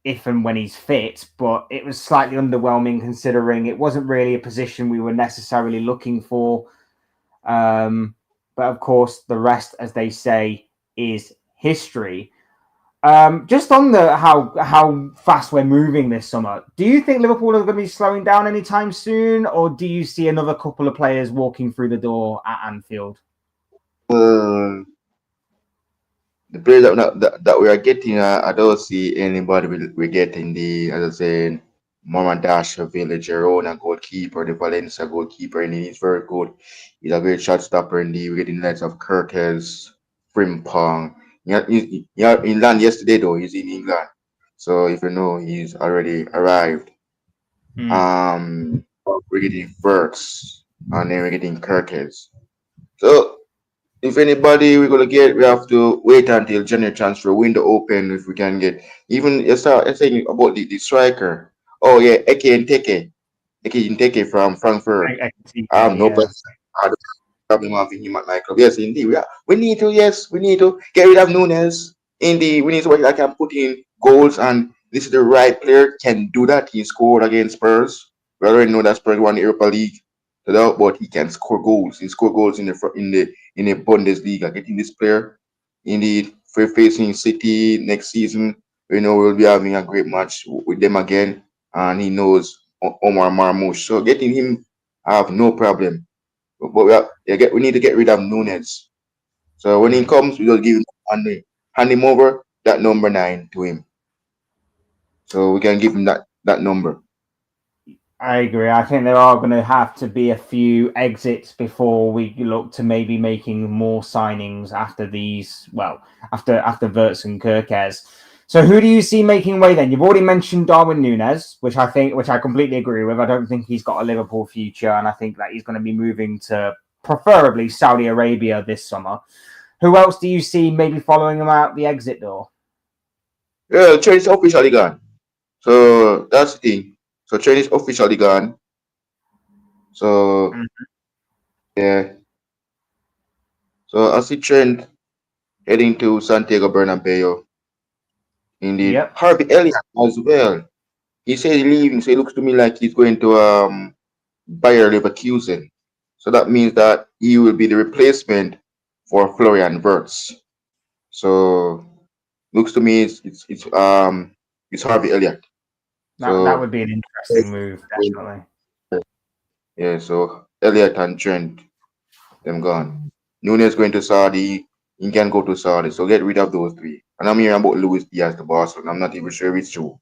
if and when he's fit, but it was slightly underwhelming considering it wasn't really a position we were necessarily looking for. But of course, the rest, as they say, is history. Just on the how fast we're moving this summer, do you think Liverpool are going to be slowing down anytime soon, or do you see another couple of players walking through the door at Anfield? Uh, the players that we are getting, I don't see anybody we're getting as I said, Mama Dasha Village, Girona goalkeeper, the Valencia goalkeeper, and he's very good. He's a great shot stopper, and we're getting the likes of Kerkez, Frimpong. In land yesterday, though, he's in England. So if you know, he's already arrived. Hmm. We're getting Wirtz, and then we're getting Kerkez. So if anybody we're gonna get, we have to wait until January transfer window open if we can get. Even you're saying about the striker. Oh yeah, Eke Nteke from Frankfurt. I can see that, No yeah. problem having him at my club. Yes, indeed. We need to, yes, we need to get rid of Nunes. Indeed, we need somebody that can put in goals, and this is the right player, can do that. He scored against Spurs. We already know that Spurs won the Europa League. But he can score goals. He scored goals in the Bundesliga. Getting this player, indeed, for facing City next season, we know we'll be having a great match with them again, and he knows Omar Marmoush. So getting him, I have no problem. But we need to get rid of Nunes. So when he Hmm. comes, we just hand him over that number 9 to him. So we can give him that number. I agree. I think there are going to have to be a few exits before we look to maybe making more signings after these. Well, after Wirtz and Kerkez. So who do you see making way then? You've already mentioned Darwin Núñez, which I completely agree with. I don't think he's got a Liverpool future, and I think that he's going to be moving to preferably Saudi Arabia this summer. Who else do you see maybe following him out the exit door? Yeah, Trent is officially gone. So that's the thing. So Trent is officially gone. So Mm. yeah. So I see Trent heading to Santiago Bernabeu. Indeed. Yep. Harvey Elliott as well. He said he's leaving, so it looks to me like he's going to Bayer Leverkusen. So that means that he will be the replacement for Florian Wirtz. So looks to me it's Harvey Elliott. That So would be an interesting move, definitely. yeah, so Elliott and Trent, them gone. Nunes going to Saudi. He can go to Saudi. So get rid of those three. And I'm hearing about Luis Diaz to Barcelona. I'm not even sure if it's true.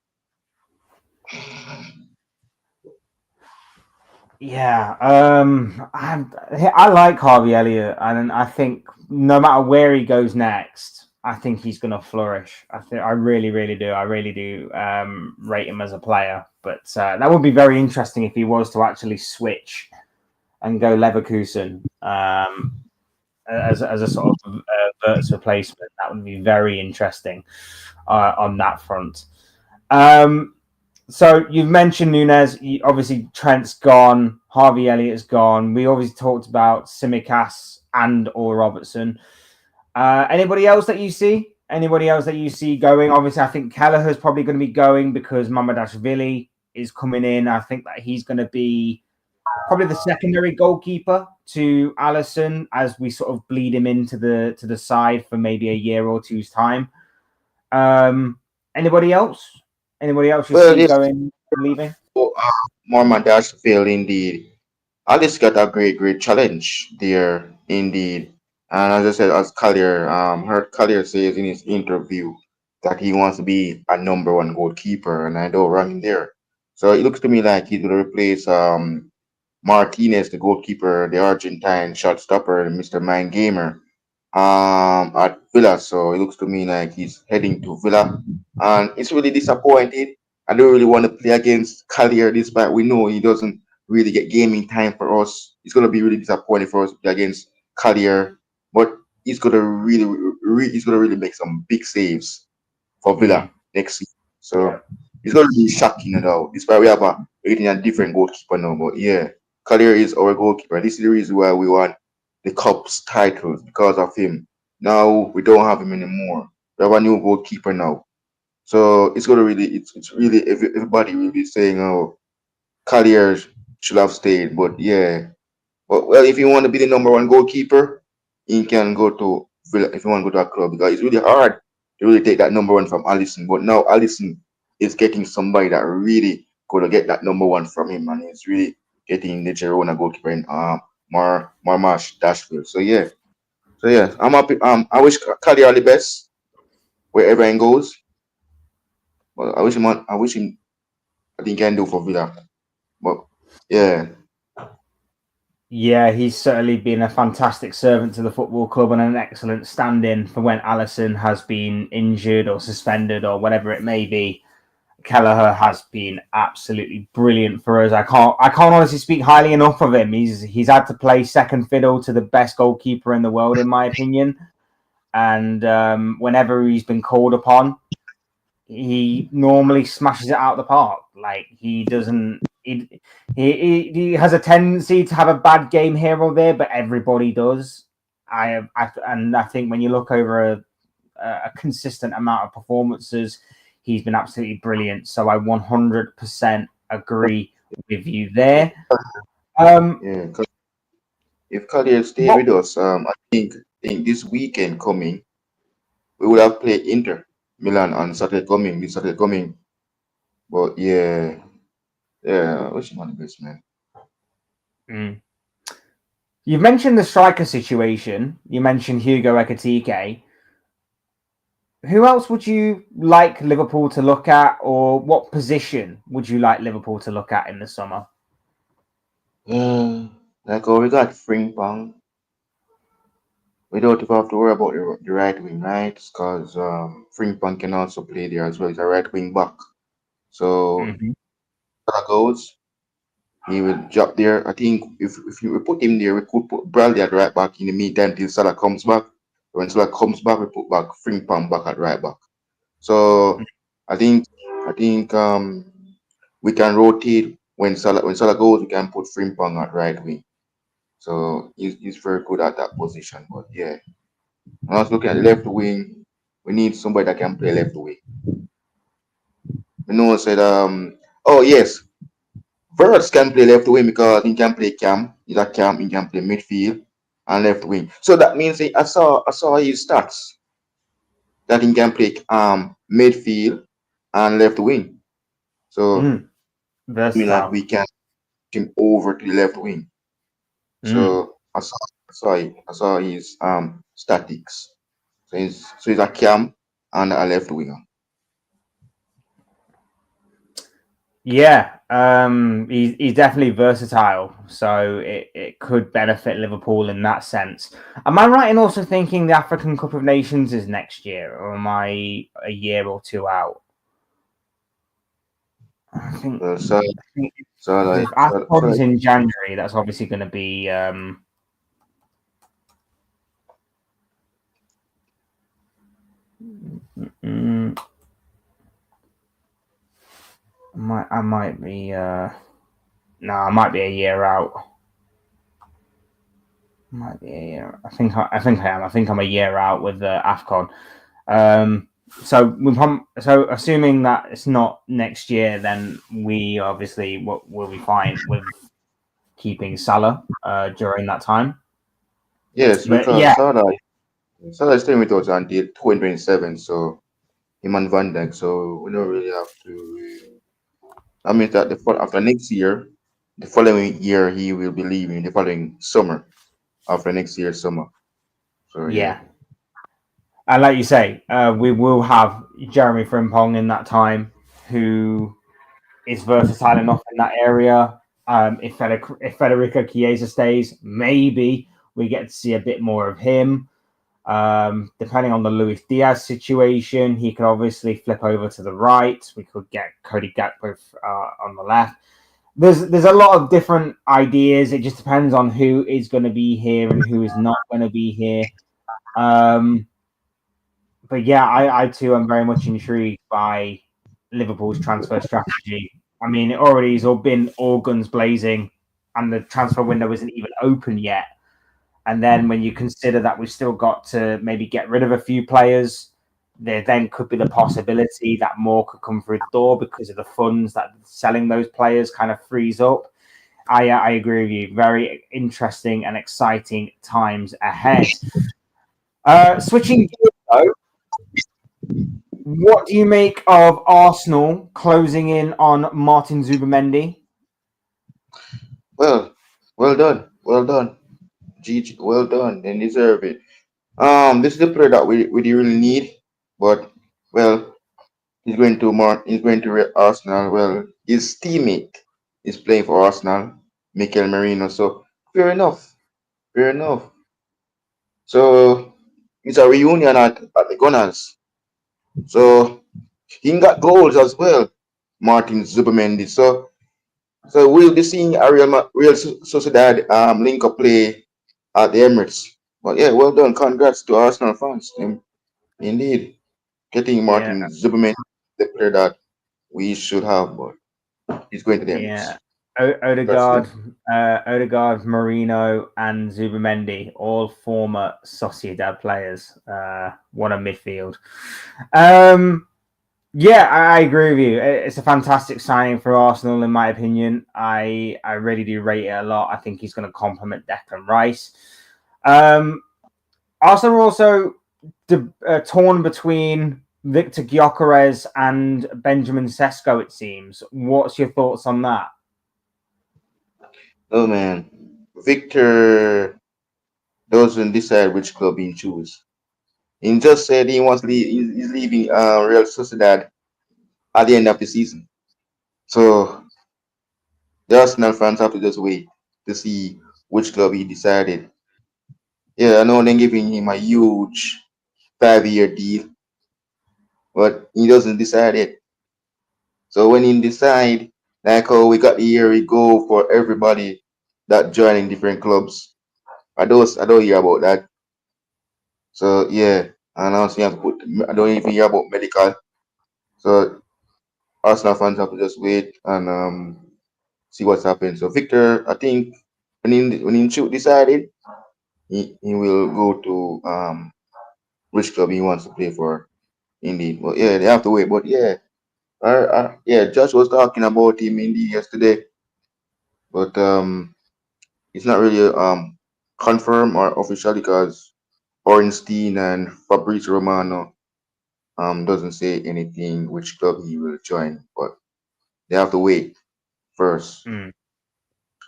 Yeah, I like Harvey Elliott, and I think no matter where he goes next, I think he's going to flourish. I really, really do. I really do rate him as a player. But that would be very interesting if he was to actually switch and go Leverkusen as a sort of Wirtz replacement. That would be very interesting on that front. Um, so you've mentioned Nunes. Obviously, Trent's gone. Harvey Elliott's gone. We obviously talked about Simicas and or Robertson. Anybody else that you see? Anybody else that you see going? Obviously, I think Kelleher's probably going to be going because Mamadashvili is coming in. I think that he's going to be probably the secondary goalkeeper to Alisson as we sort of bleed him into the side for maybe a year or two's time. Anybody else? Anybody else you Well, see yes, going leaving? Mormon Dash failed indeed. Alice got a great challenge there indeed. And as I said, as Collier, heard Collier says in his interview that he wants to be a number one goalkeeper, and I don't run him there. So it looks to me like he's gonna replace Martinez, the goalkeeper, the Argentine shot stopper, Mr. Mind Gamer, at Villa. So it looks to me like he's heading to Villa, and it's really disappointed. I don't really want to play against Collier, despite we know he doesn't really get gaming time for us. It's gonna be really disappointing for us to play against Collier, but he's gonna really make some big saves for Villa next season. Yeah. So it's gonna be shocking, despite we have a different goalkeeper now. But yeah, Collier is our goalkeeper. This is the reason why we won the Cups titles because of him. Now we don't have him anymore. We have a new goalkeeper now. So it's gonna really it's really everybody will be saying, oh, Collier should have stayed. But yeah, well, if you want to be the number one goalkeeper, you can go to Villa if you want to go to a club because it's really hard to really take that number one from Allison. But now Allison is getting somebody that really gonna get that number one from him, and he's really getting the Girona goalkeeper in Marmash Dashville. So yeah, I'm happy. I wish Cali all the best wherever he goes. But I wish him I think he can do for Villa. But yeah. Yeah, he's certainly been a fantastic servant to the football club and an excellent stand-in for when Alisson has been injured or suspended or whatever it may be. Kelleher has been absolutely brilliant for us. I can't honestly speak highly enough of him. He's had to play second fiddle to the best goalkeeper in the world, in my opinion. And whenever he's been called upon, he normally smashes it out of the park. Like he doesn't. He has a tendency to have a bad game here or there, but everybody does. And I think when you look over a consistent amount of performances, he's been absolutely brilliant. So I 100% agree with you there. Yeah, 'cause if Collier stay What with us, I think this weekend coming we would have played Inter Milan on this Saturday coming. But yeah, I wish him all the best, man. mm. You've mentioned the striker situation. You mentioned Hugo Ekitike. Who else would you like Liverpool to look at, or what position would you like Liverpool to look at in the summer? Like we got Frimpong. We don't have to worry about the right wing, right? Because Frimpong can also play there as well. He's a right wing back. So Mm-hmm. that goes. He will drop there. I think if you we put him there, we could put Bradley at right back in the meantime till Salah comes back. When Salah comes back, we put back Frimpong back at right back. So I think I think we can rotate when Salah goes, we can put Frimpong at right wing. So he's very good at that position. But yeah, when I was looking at the left wing, we need somebody that can play left wing. We know said oh yes, Wirtz can play left wing because he can play cam. He's a cam, he can play midfield and left wing. So that means I saw his stats that he can play midfield and left wing. So I mean like Versatile. we can him over to the left wing. Mm. So I saw his statics. So he's a cam and a left winger. Yeah, he's definitely versatile, so it could benefit Liverpool in that sense. Am I right in also thinking the African Cup of Nations is next year, or am I a year or two out? I think, So so I think so like if so, so AFCON's in January, that's obviously going to be. Mm, I might be. No, I might be a year out. Might be a year. I think I am. I think I'm a year out with the Afcon. Um, so assuming that it's not next year, then we obviously what will be fine with keeping Salah during that time. Yes, But because yeah, Salah is staying with us until 2027. So him and Van Dijk. So we don't really have to. I mean that after next year, the following year he will be leaving. The following summer, after next year summer. So yeah. yeah, and like you say, we will have Jeremy Frimpong in that time, who is versatile enough in that area. If Federico Chiesa stays, maybe we get to see a bit more of him. Depending on the Luis Diaz situation, he could obviously flip over to the right. We could get Cody Gakpo on the left. There's a lot of different ideas. It just depends on who is going to be here and who is not going to be here. Um, but yeah, I too am very much intrigued by Liverpool's transfer strategy. I mean, it already has all been all guns blazing, and the transfer window isn't even open yet. And then when you consider that we've still got to maybe get rid of a few players, there then could be the possibility that more could come through the door because of the funds that selling those players kind of frees up. I agree with you. Very interesting and exciting times ahead. Switching gears though, what do you make of Arsenal closing in on Martin Zubimendi? Well, well done, GG, well done. They deserve it. This is the player that we really need, but well, he's going to Arsenal. Well, his teammate is playing for Arsenal, Mikel Merino. So fair enough, fair enough. So it's a reunion at the Gunners. So he got goals as well, Martin Zubimendi. So we'll be seeing a Real Sociedad link up play at the Emirates. But yeah, well done. Congrats to Arsenal fans. Indeed, getting Yeah, Martin Zubimendi, the player that we should have, but he's going to the yeah. Emirates. Congrats to them. Odegaard, Marino, and Zubimendi, all former Sociedad players. What a midfield! Um, yeah, I agree with you. It's a fantastic signing for Arsenal, in my opinion. I really do rate it a lot. I think he's going to complement Declan Rice. Um, Arsenal are also torn between Victor Gyökeres and Benjamin Sesko. It seems. What's your thoughts on that? Oh man, Victor doesn't decide which club he chooses. He just said he wants he's leaving Real Sociedad at the end of the season. So the Arsenal fans have to just wait to see which club he decided. Yeah, I know they're giving him a huge 5-year deal, but he doesn't decide it. So when he decide, like how we got the year we go for everybody that joining different clubs. I don't hear about that. So yeah, and also you have to put I don't even hear about medical. So Arsenal fans have to just wait and see what's happened. So Victor, I think when he decided, he will go to which club he wants to play for. Indeed, but yeah, they have to wait. But yeah, yeah, Josh was talking about him indeed yesterday, but it's not really confirmed or official because Ornstein and Fabrizio Romano doesn't say anything which club he will join, but they have to wait first. Mm.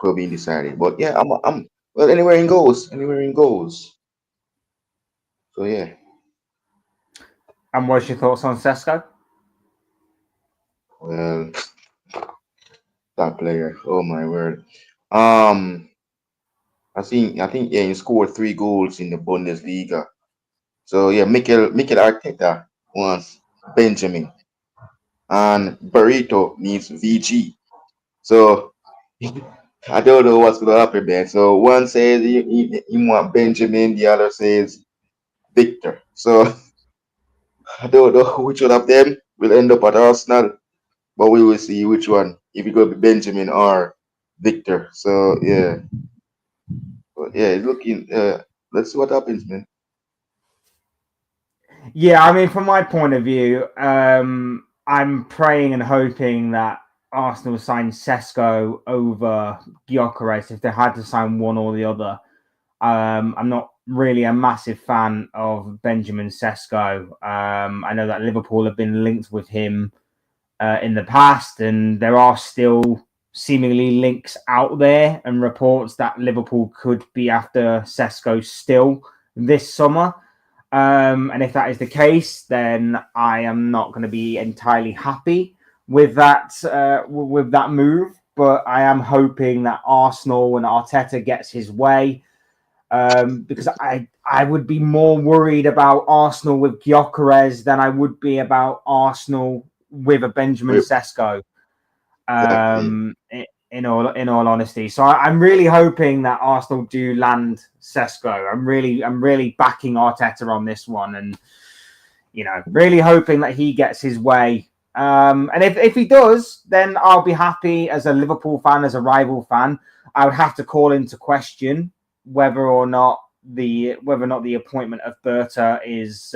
Club being decided. But yeah, I'm well anywhere in goes, anywhere in goes. So yeah, And what's your thoughts on Sesko? well that player. Oh my word. Um, I think yeah, he scored 3 goals in the Bundesliga. So yeah, Mikel Arteta wants Benjamin and Burrito needs VG. So I don't know what's gonna happen there. So one says he want Benjamin, the other says Victor. So I don't know which one of them will end up at Arsenal, but we will see which one if it will be Benjamin or Victor. So yeah, But yeah, it's looking. Let's see what happens, man. Yeah, I mean, from my point of view, I'm praying and hoping that Arsenal sign Sesko over Gyökeres if they had to sign one or the other. I'm not really a massive fan of Benjamin Sesko. I know that Liverpool have been linked with him in the past, and there are still seemingly links out there and reports that Liverpool could be after Sesko still this summer. And if that is the case, then I am not going to be entirely happy with that move. But I am hoping that Arsenal and Arteta gets his way, because I would be more worried about Arsenal with Gyökeres than I would be about Arsenal with a Benjamin Wait, Sesko. exactly. In all honesty, so I'm really hoping that Arsenal do land Sesko. I'm really backing Arteta on this one, and really hoping that he gets his way. And if he does, then I'll be happy as a Liverpool fan, as a rival fan. I would have to call into question whether or not the appointment of Berta is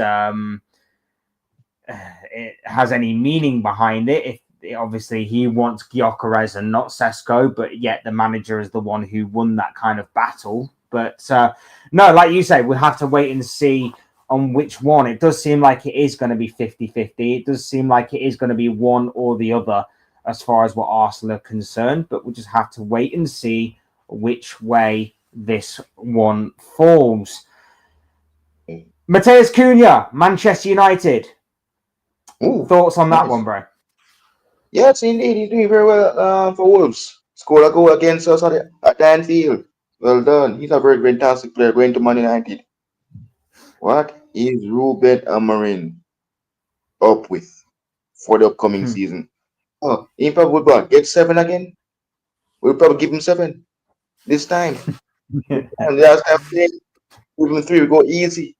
it has any meaning behind it. If obviously he wants Gyökeres and not Sesko, but yet the manager is the one who won that kind of battle. But no, like you say, we'll have to wait and see on which one. It does seem like it is going to be 50-50. It does seem like it is going to be one or the other as far as what Arsenal are concerned, but we'll just have to wait and see which way this one falls. Matheus Cunha, Manchester United. Ooh, Thoughts on that nice. one, bro? Yes, indeed, he's doing very well for Wolves. Scored a goal against us at the Anfield. Well done. He's a very fantastic player going to Man United. What is Ruben Amorim up with for the upcoming season? Oh, he probably would what, get 7 again? We'll probably give him 7 this time. And last time played, give him 3. We go easy.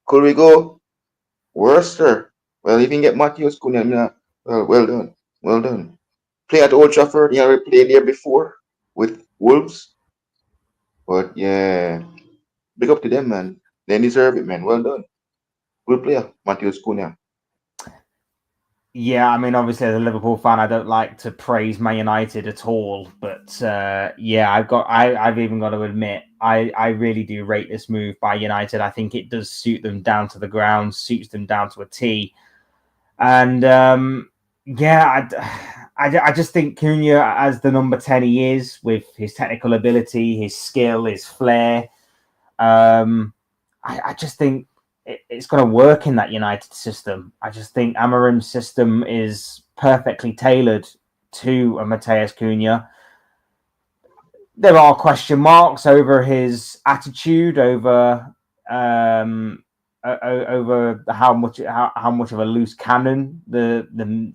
Could we go Worcester? Well, if you can get Matheus Cunha, well done. Well done. Play at Old Trafford. He already played there before with Wolves. But yeah, big up to them, man. They deserve it, man. Well done. Good player, Matheus Cunha. Yeah, I mean, obviously, as a Liverpool fan, I don't like to praise Man United at all. But yeah, I've even got to admit, I really do rate this move by United. I think it does suit them down to the ground, suits them down to a T. And yeah, I just think Cunha, as the number 10 he is, with his technical ability, his skill, his flair, I just think it's going to work in that United system. I just think Amorim's system is perfectly tailored to a Matheus Cunha. There are question marks over his attitude, over over how much of a loose cannon the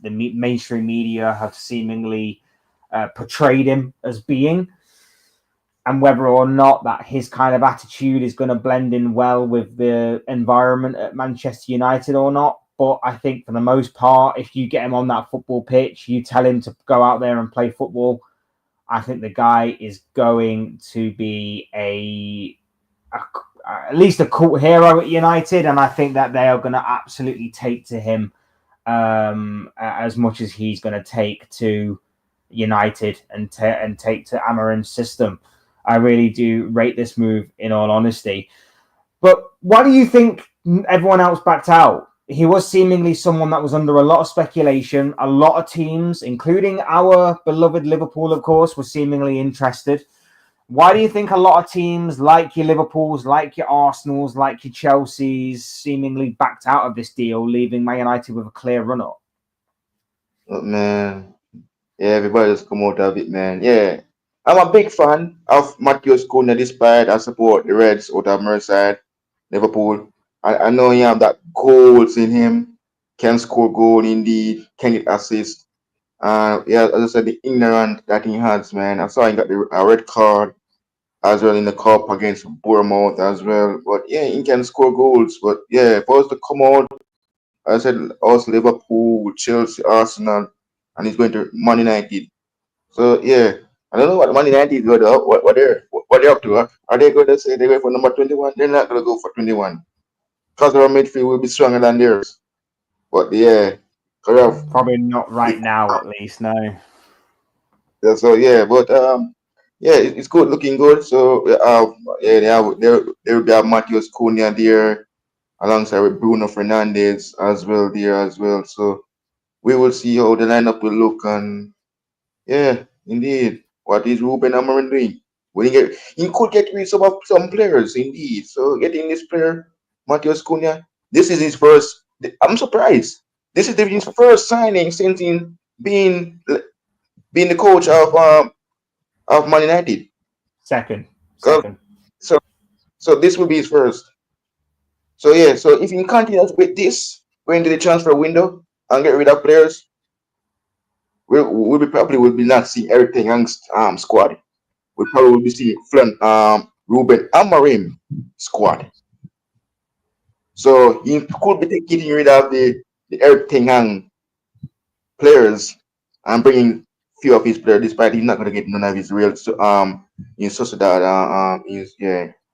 mainstream media have seemingly portrayed him as being, and whether or not that his kind of attitude is going to blend in well with the environment at Manchester United or not. But I think for the most part, if you get him on that football pitch, you tell him to go out there and play football, I think the guy is going to be at least a cult hero at United, and I think that they are going to absolutely take to him as much as he's going to take to United and take to Amorim's system. I really do rate this move, in all honesty. But why do you think everyone else backed out? He was seemingly someone that was under a lot of speculation. A lot of teams, including our beloved Liverpool, of course, were seemingly interested. Why do you think a lot of teams like your Liverpools, like your Arsenals, like your Chelseas seemingly backed out of this deal, leaving Man United with a clear run-up? But man, yeah, everybody just come out of it, man. Yeah. I'm a big fan of Matheus Cunha despite I support the Reds out of Merseyside, Liverpool. I know he have that goals in him, can score goal indeed, can get assist. Yeah, as I said, the ignorant that he has, man. I saw he got a red card as well in the cup against Bournemouth as well. But yeah, he can score goals. But yeah, for us to come out, I said us Liverpool, Chelsea, Arsenal, and he's going to Man United. So yeah, I don't know what Man United got what they're what they're up to. Huh? Are they going to say they go for number 21? They're not going to go for 21 because our midfield will be stronger than theirs. But yeah, correct. Probably not right now, at least. No. So yeah, but yeah, it's good, looking good. So yeah, they will have Matheus Cunha there alongside with Bruno Fernandes as well there as well. So we will see how the lineup will look, and yeah, indeed, what is Ruben Amorim doing? He could get rid of some players, indeed. So getting this player, Matheus Cunha, this is his first. I'm surprised. This is his first signing since being the coach of Man United. Second. 'Cause- So so this will be his first. So yeah, so if he continues with this, going to the transfer window and get rid of players, we'll be probably will be not seeing everything Young's squad. We probably will be seeing Ruben Amorim squad. So he could be getting rid of the everything Young players and bringing few of his players, despite he's not going to get none of his real in Sociedad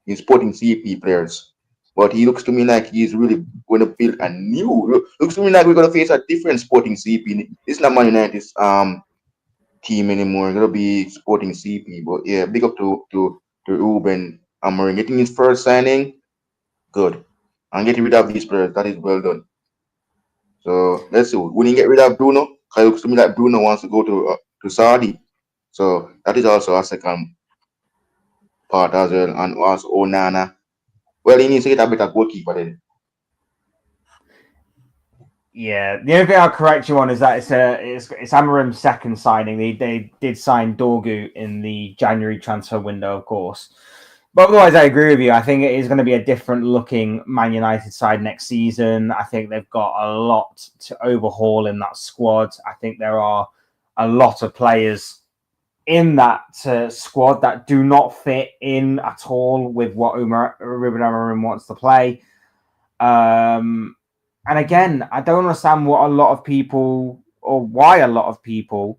in Sporting CP players. But he looks to me like he's really going to build a new. Looks to me like we're going to face a different Sporting CP. It's not Man United's team anymore. It's going to be Sporting CP. But yeah, big up to Ruben Amorim getting his first signing. Good, and getting rid of these players. That is well done. So let's see. We didn't get rid of Bruno. 'Cause it looks to me like Bruno wants to go to Saudi. So that is also a second part as well. And also Onana. Well, he needs to get a better goalkeeper then. Yeah, the only thing I'll correct you on is that it's Amorim's second signing. They did sign Dorgu in the January transfer window, of course. But otherwise, I agree with you. I think it is going to be a different looking Man United side next season. I think they've got a lot to overhaul in that squad. I think there are a lot of players in that squad that do not fit in at all with what Ruben Amorim wants to play. And again, I don't understand what a lot of people, or why a lot of people,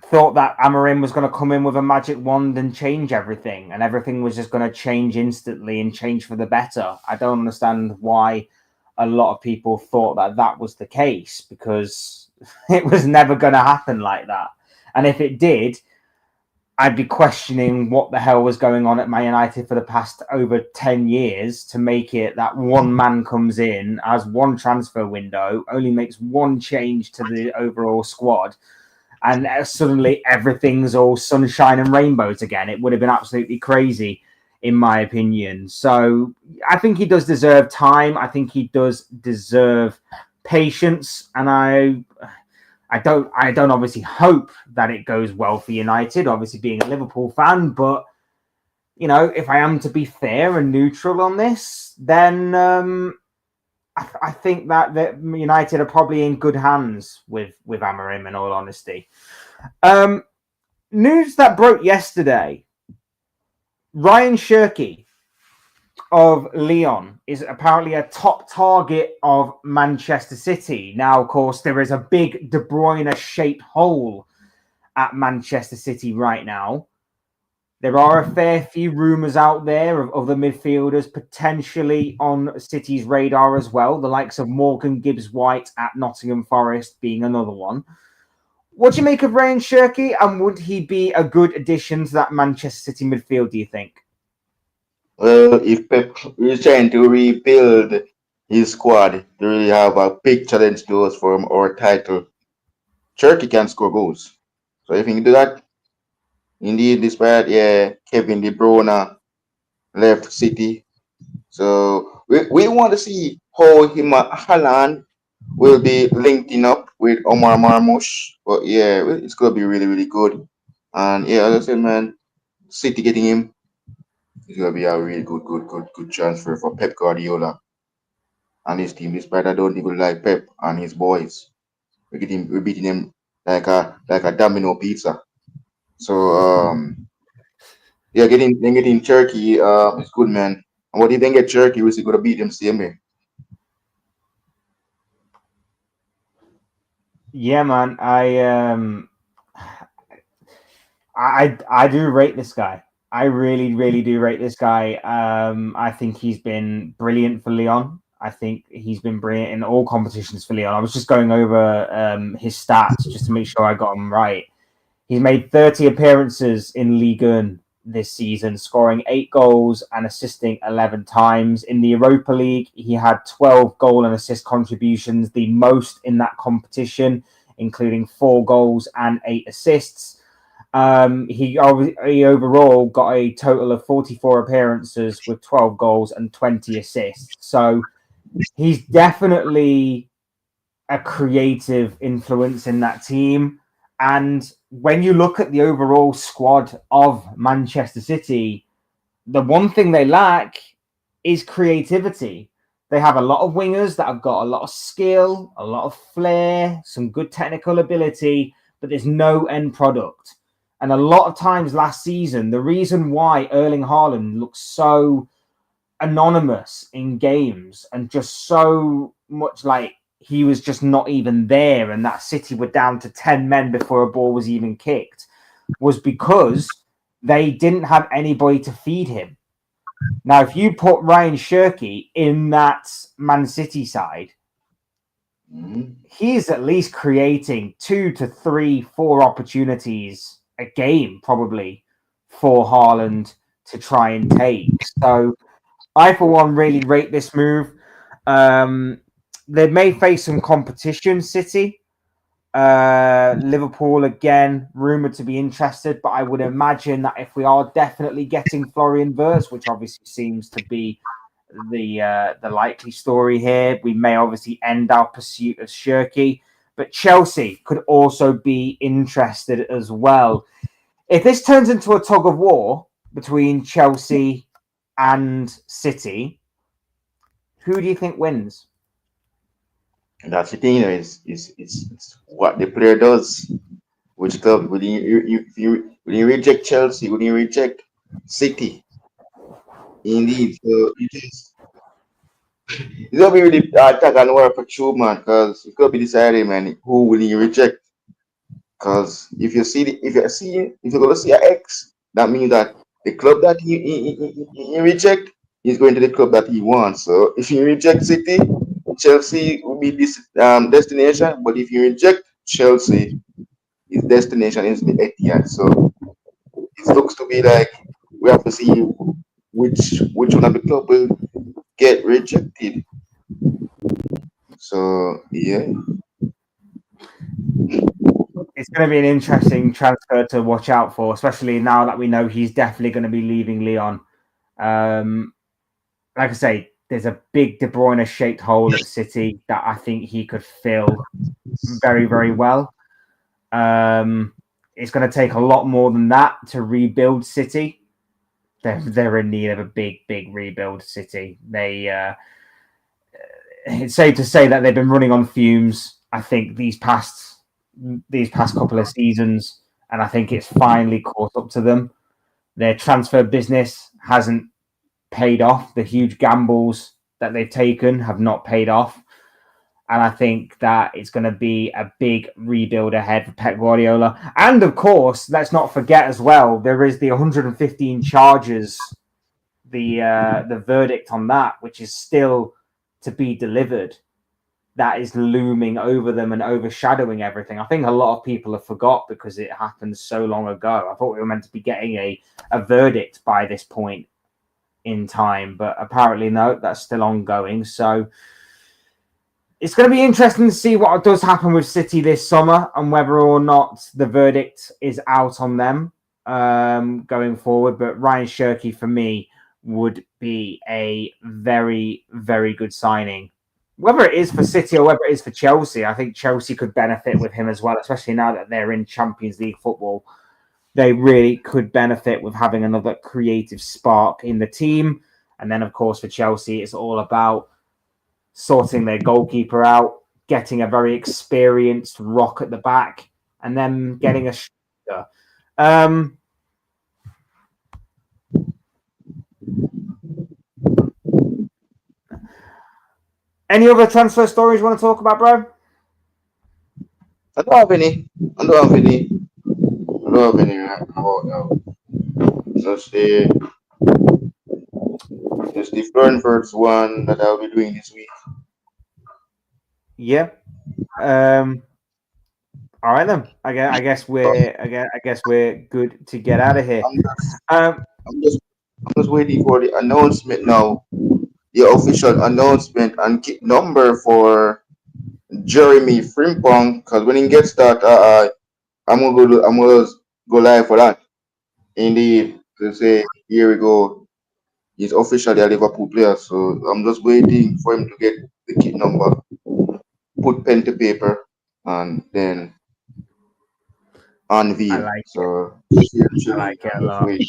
thought that Amorim was going to come in with a magic wand and change everything, and everything was just going to change instantly and change for the better. I don't understand why a lot of people thought that that was the case, because it was never going to happen like that. And if it did, I'd be questioning what the hell was going on at Man United for the past over 10 years to make it that one man comes in, has one transfer window, only makes one change to the overall squad, and suddenly everything's all sunshine and rainbows again. It would have been absolutely crazy, in my opinion. So I think he does deserve time. I think he does deserve patience, and I don't obviously hope that it goes well for United, obviously being a Liverpool fan, but you know, if I am to be fair and neutral on this, then I think that United are probably in good hands with Amorim, in all honesty. News that broke yesterday: Ryan Cherki of Lyon is apparently a top target of Manchester City. Now, of course, there is a big De Bruyne-shaped hole at Manchester City right now. There are a fair few rumours out there of other midfielders potentially on City's radar as well, the likes of Morgan Gibbs-White at Nottingham Forest being another one. What do you make of Ryan Cherki, and would he be a good addition to that Manchester City midfield, do you think? Well, if Pep is trying to rebuild his squad to really have a big challenge to us for our title, Turkey can score goals. So if he can do that, indeed, despite Kevin De Bruyne left City, so we want to see how him Haaland will be linking up with Omar Marmoush. But yeah, it's gonna be really really good. And yeah, as I said, man, City getting him is gonna be a really good transfer for Pep Guardiola and his team. Despite I don't even like Pep and his boys, we're beating him like a domino pizza. So yeah, getting Turkey is good, man. And what if they get Turkey, we're gonna beat them same way. Yeah, man. I do rate this guy. I really, really do rate this guy. I think he's been brilliant for Lyon. I think he's been brilliant in all competitions for Lyon. I was just going over his stats just to make sure I got them right. He's made 30 appearances in Ligue 1 this season, scoring 8 goals and assisting 11 times. In the Europa League, he had 12 goal and assist contributions, the most in that competition, including 4 goals and 8 assists. He overall got a total of 44 appearances with 12 goals and 20 assists. So he's definitely a creative influence in that team. And when you look at the overall squad of Manchester City, the one thing they lack is creativity. They have a lot of wingers that have got a lot of skill, a lot of flair, some good technical ability, but there's no end product. And a lot of times last season, the reason why Erling Haaland looks so anonymous in games and just so much like he was just not even there and that City were down to 10 men before a ball was even kicked was because they didn't have anybody to feed him. Now, if you put Ryan Shirky in that Man City side, he's at least creating 2 to 3, 4 opportunities a game, probably, for Haaland to try and take. So I, for one, really rate this move. They may face some competition, City. Liverpool, again, rumoured to be interested, but I would imagine that if we are definitely getting Florian Wirtz, which obviously seems to be the likely story here, we may obviously end our pursuit of Shirky. But Chelsea could also be interested as well. If this turns into a tug of war between Chelsea and City, who do you think wins? And that's the thing, it's what the player does. Which club would you reject Chelsea? Would you reject City? Indeed, so it's gonna be really tag and war for true, man, because it's gonna be decided, man, who will you reject? Because if you're gonna see an X, that means that the club that he reject is going to the club that he wants. So if you reject City, Chelsea will be this destination. But if you reject Chelsea, his destination is the Etihad. So it looks to be like we have to see which one of the club will get rejected. So yeah. It's going to be an interesting transfer to watch out for, especially now that we know he's definitely going to be leaving Lyon. Like I say, there's a big De Bruyne-shaped hole at City that I think he could fill very, very well. It's going to take a lot more than that to rebuild City. They're in need of a big, big rebuild. City. It's safe to say that they've been running on fumes. I think these past couple of seasons, and I think it's finally caught up to them. Their transfer business hasn't paid off. The huge gambles that they've taken have not paid off. And I think that it's going to be a big rebuild ahead for Pep Guardiola. And of course, let's not forget as well, there is the 115 charges, the verdict on that, which is still to be delivered. That is looming over them and overshadowing everything. I think a lot of people have forgot because it happened so long ago. I thought we were meant to be getting a verdict by this point in time, but apparently no, that's still ongoing. So it's going to be interesting to see what does happen with City this summer and whether or not the verdict is out on them going forward. But Ryan Shirky, for me, would be a very, very good signing. Whether it is for City or whether it is for Chelsea, I think Chelsea could benefit with him as well, especially now that they're in Champions League football. They really could benefit with having another creative spark in the team. And then, of course, for Chelsea, it's all about sorting their goalkeeper out, getting a very experienced rock at the back, and then getting a striker. Any other transfer stories you want to talk about, bro? I don't have any. love anything about now. Just the Florian one that I'll be doing this week. Yeah. All right then. I guess we're good to get out of here. I'm just, Um, I'm just, I'm just waiting for the announcement now. The official announcement and kit number for Jeremy Frimpong. Because when he gets that, I'm gonna go live for that. Indeed, to say here we go. He's officially a Liverpool player, so I'm just waiting for him to get the kit number, put pen to paper, and then I unveil. like it. So just here I chilling like it a and just lot. waiting.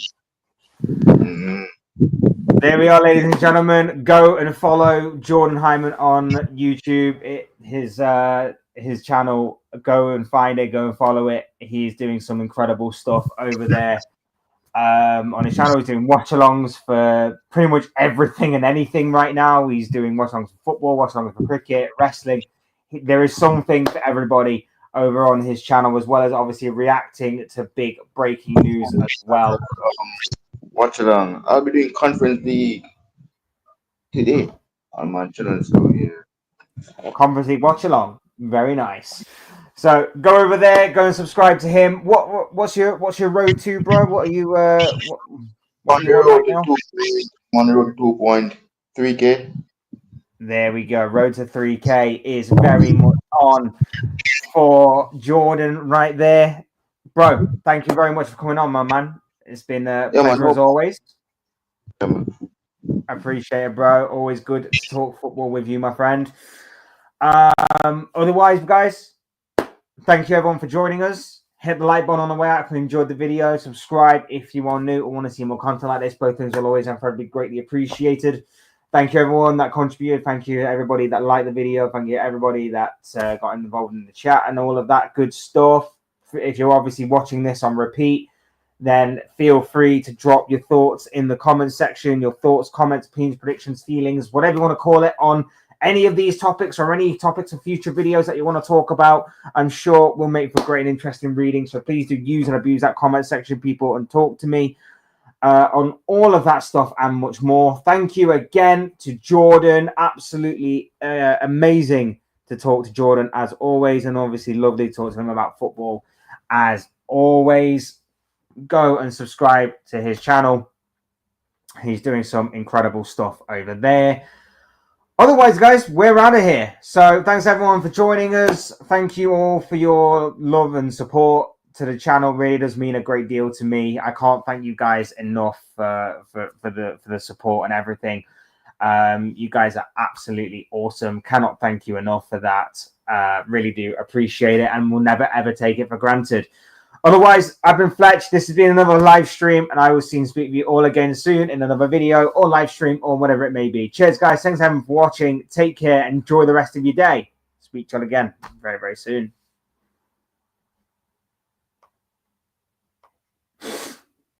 Mhm. There we are, ladies and gentlemen. Go and follow Jordan Hyman on YouTube. His channel. Go and find it. Go and follow it. He's doing some incredible stuff over there. On his channel, he's doing watch-alongs for pretty much everything and anything right now. He's doing watch-alongs for football, watch-alongs for cricket, wrestling. There is something for everybody over on his channel, as well as obviously reacting to big breaking news as well. Watch it on. I'll be doing conference league today on my channel. So yeah. Conference League watch-along, very nice. So go over there, go and subscribe to him. What's your road to, bro? What are you what are you on right now? On the road to 2.3K. There we go. Road to 3K is very much on for Jordan right there. Bro, thank you very much for coming on, my man. It's been a pleasure as always. Yeah, man. I appreciate it, bro. Always good to talk football with you, my friend. Otherwise, guys, thank you everyone for joining us. Hit the like button on the way out if you enjoyed the video. Subscribe if you are new or want to see more content like this. Both things will always and forever be greatly appreciated. Thank you everyone that contributed. Thank you everybody that liked the video. Thank you everybody that got involved in the chat and all of that good stuff. If you're obviously watching this on repeat, then feel free to drop your thoughts in the comments section. Your thoughts, comments, opinions, predictions, feelings, whatever you want to call it, on any of these topics or any topics of future videos that you want to talk about. I'm sure will make for great and interesting reading. So please do use and abuse that comment section, people, and talk to me on all of that stuff and much more. Thank you again to Jordan. Absolutely amazing to talk to Jordan as always, and obviously lovely to talk to him about football as always. Go and subscribe to his channel. He's doing some incredible stuff over there. Otherwise, guys, we're out of here. So thanks everyone for joining us. Thank you all for your love and support to the channel. Really does mean a great deal to me. I can't thank you guys enough for the support and everything. You guys are absolutely awesome. Cannot thank you enough for that. Really do appreciate it, and will never ever take it for granted. Otherwise, I've been Fletch. This has been another live stream, and I will see and speak with you all again soon in another video or live stream or whatever it may be. Cheers, guys. Thanks everyone for watching. Take care. Enjoy the rest of your day. Speak to you all again very, very soon.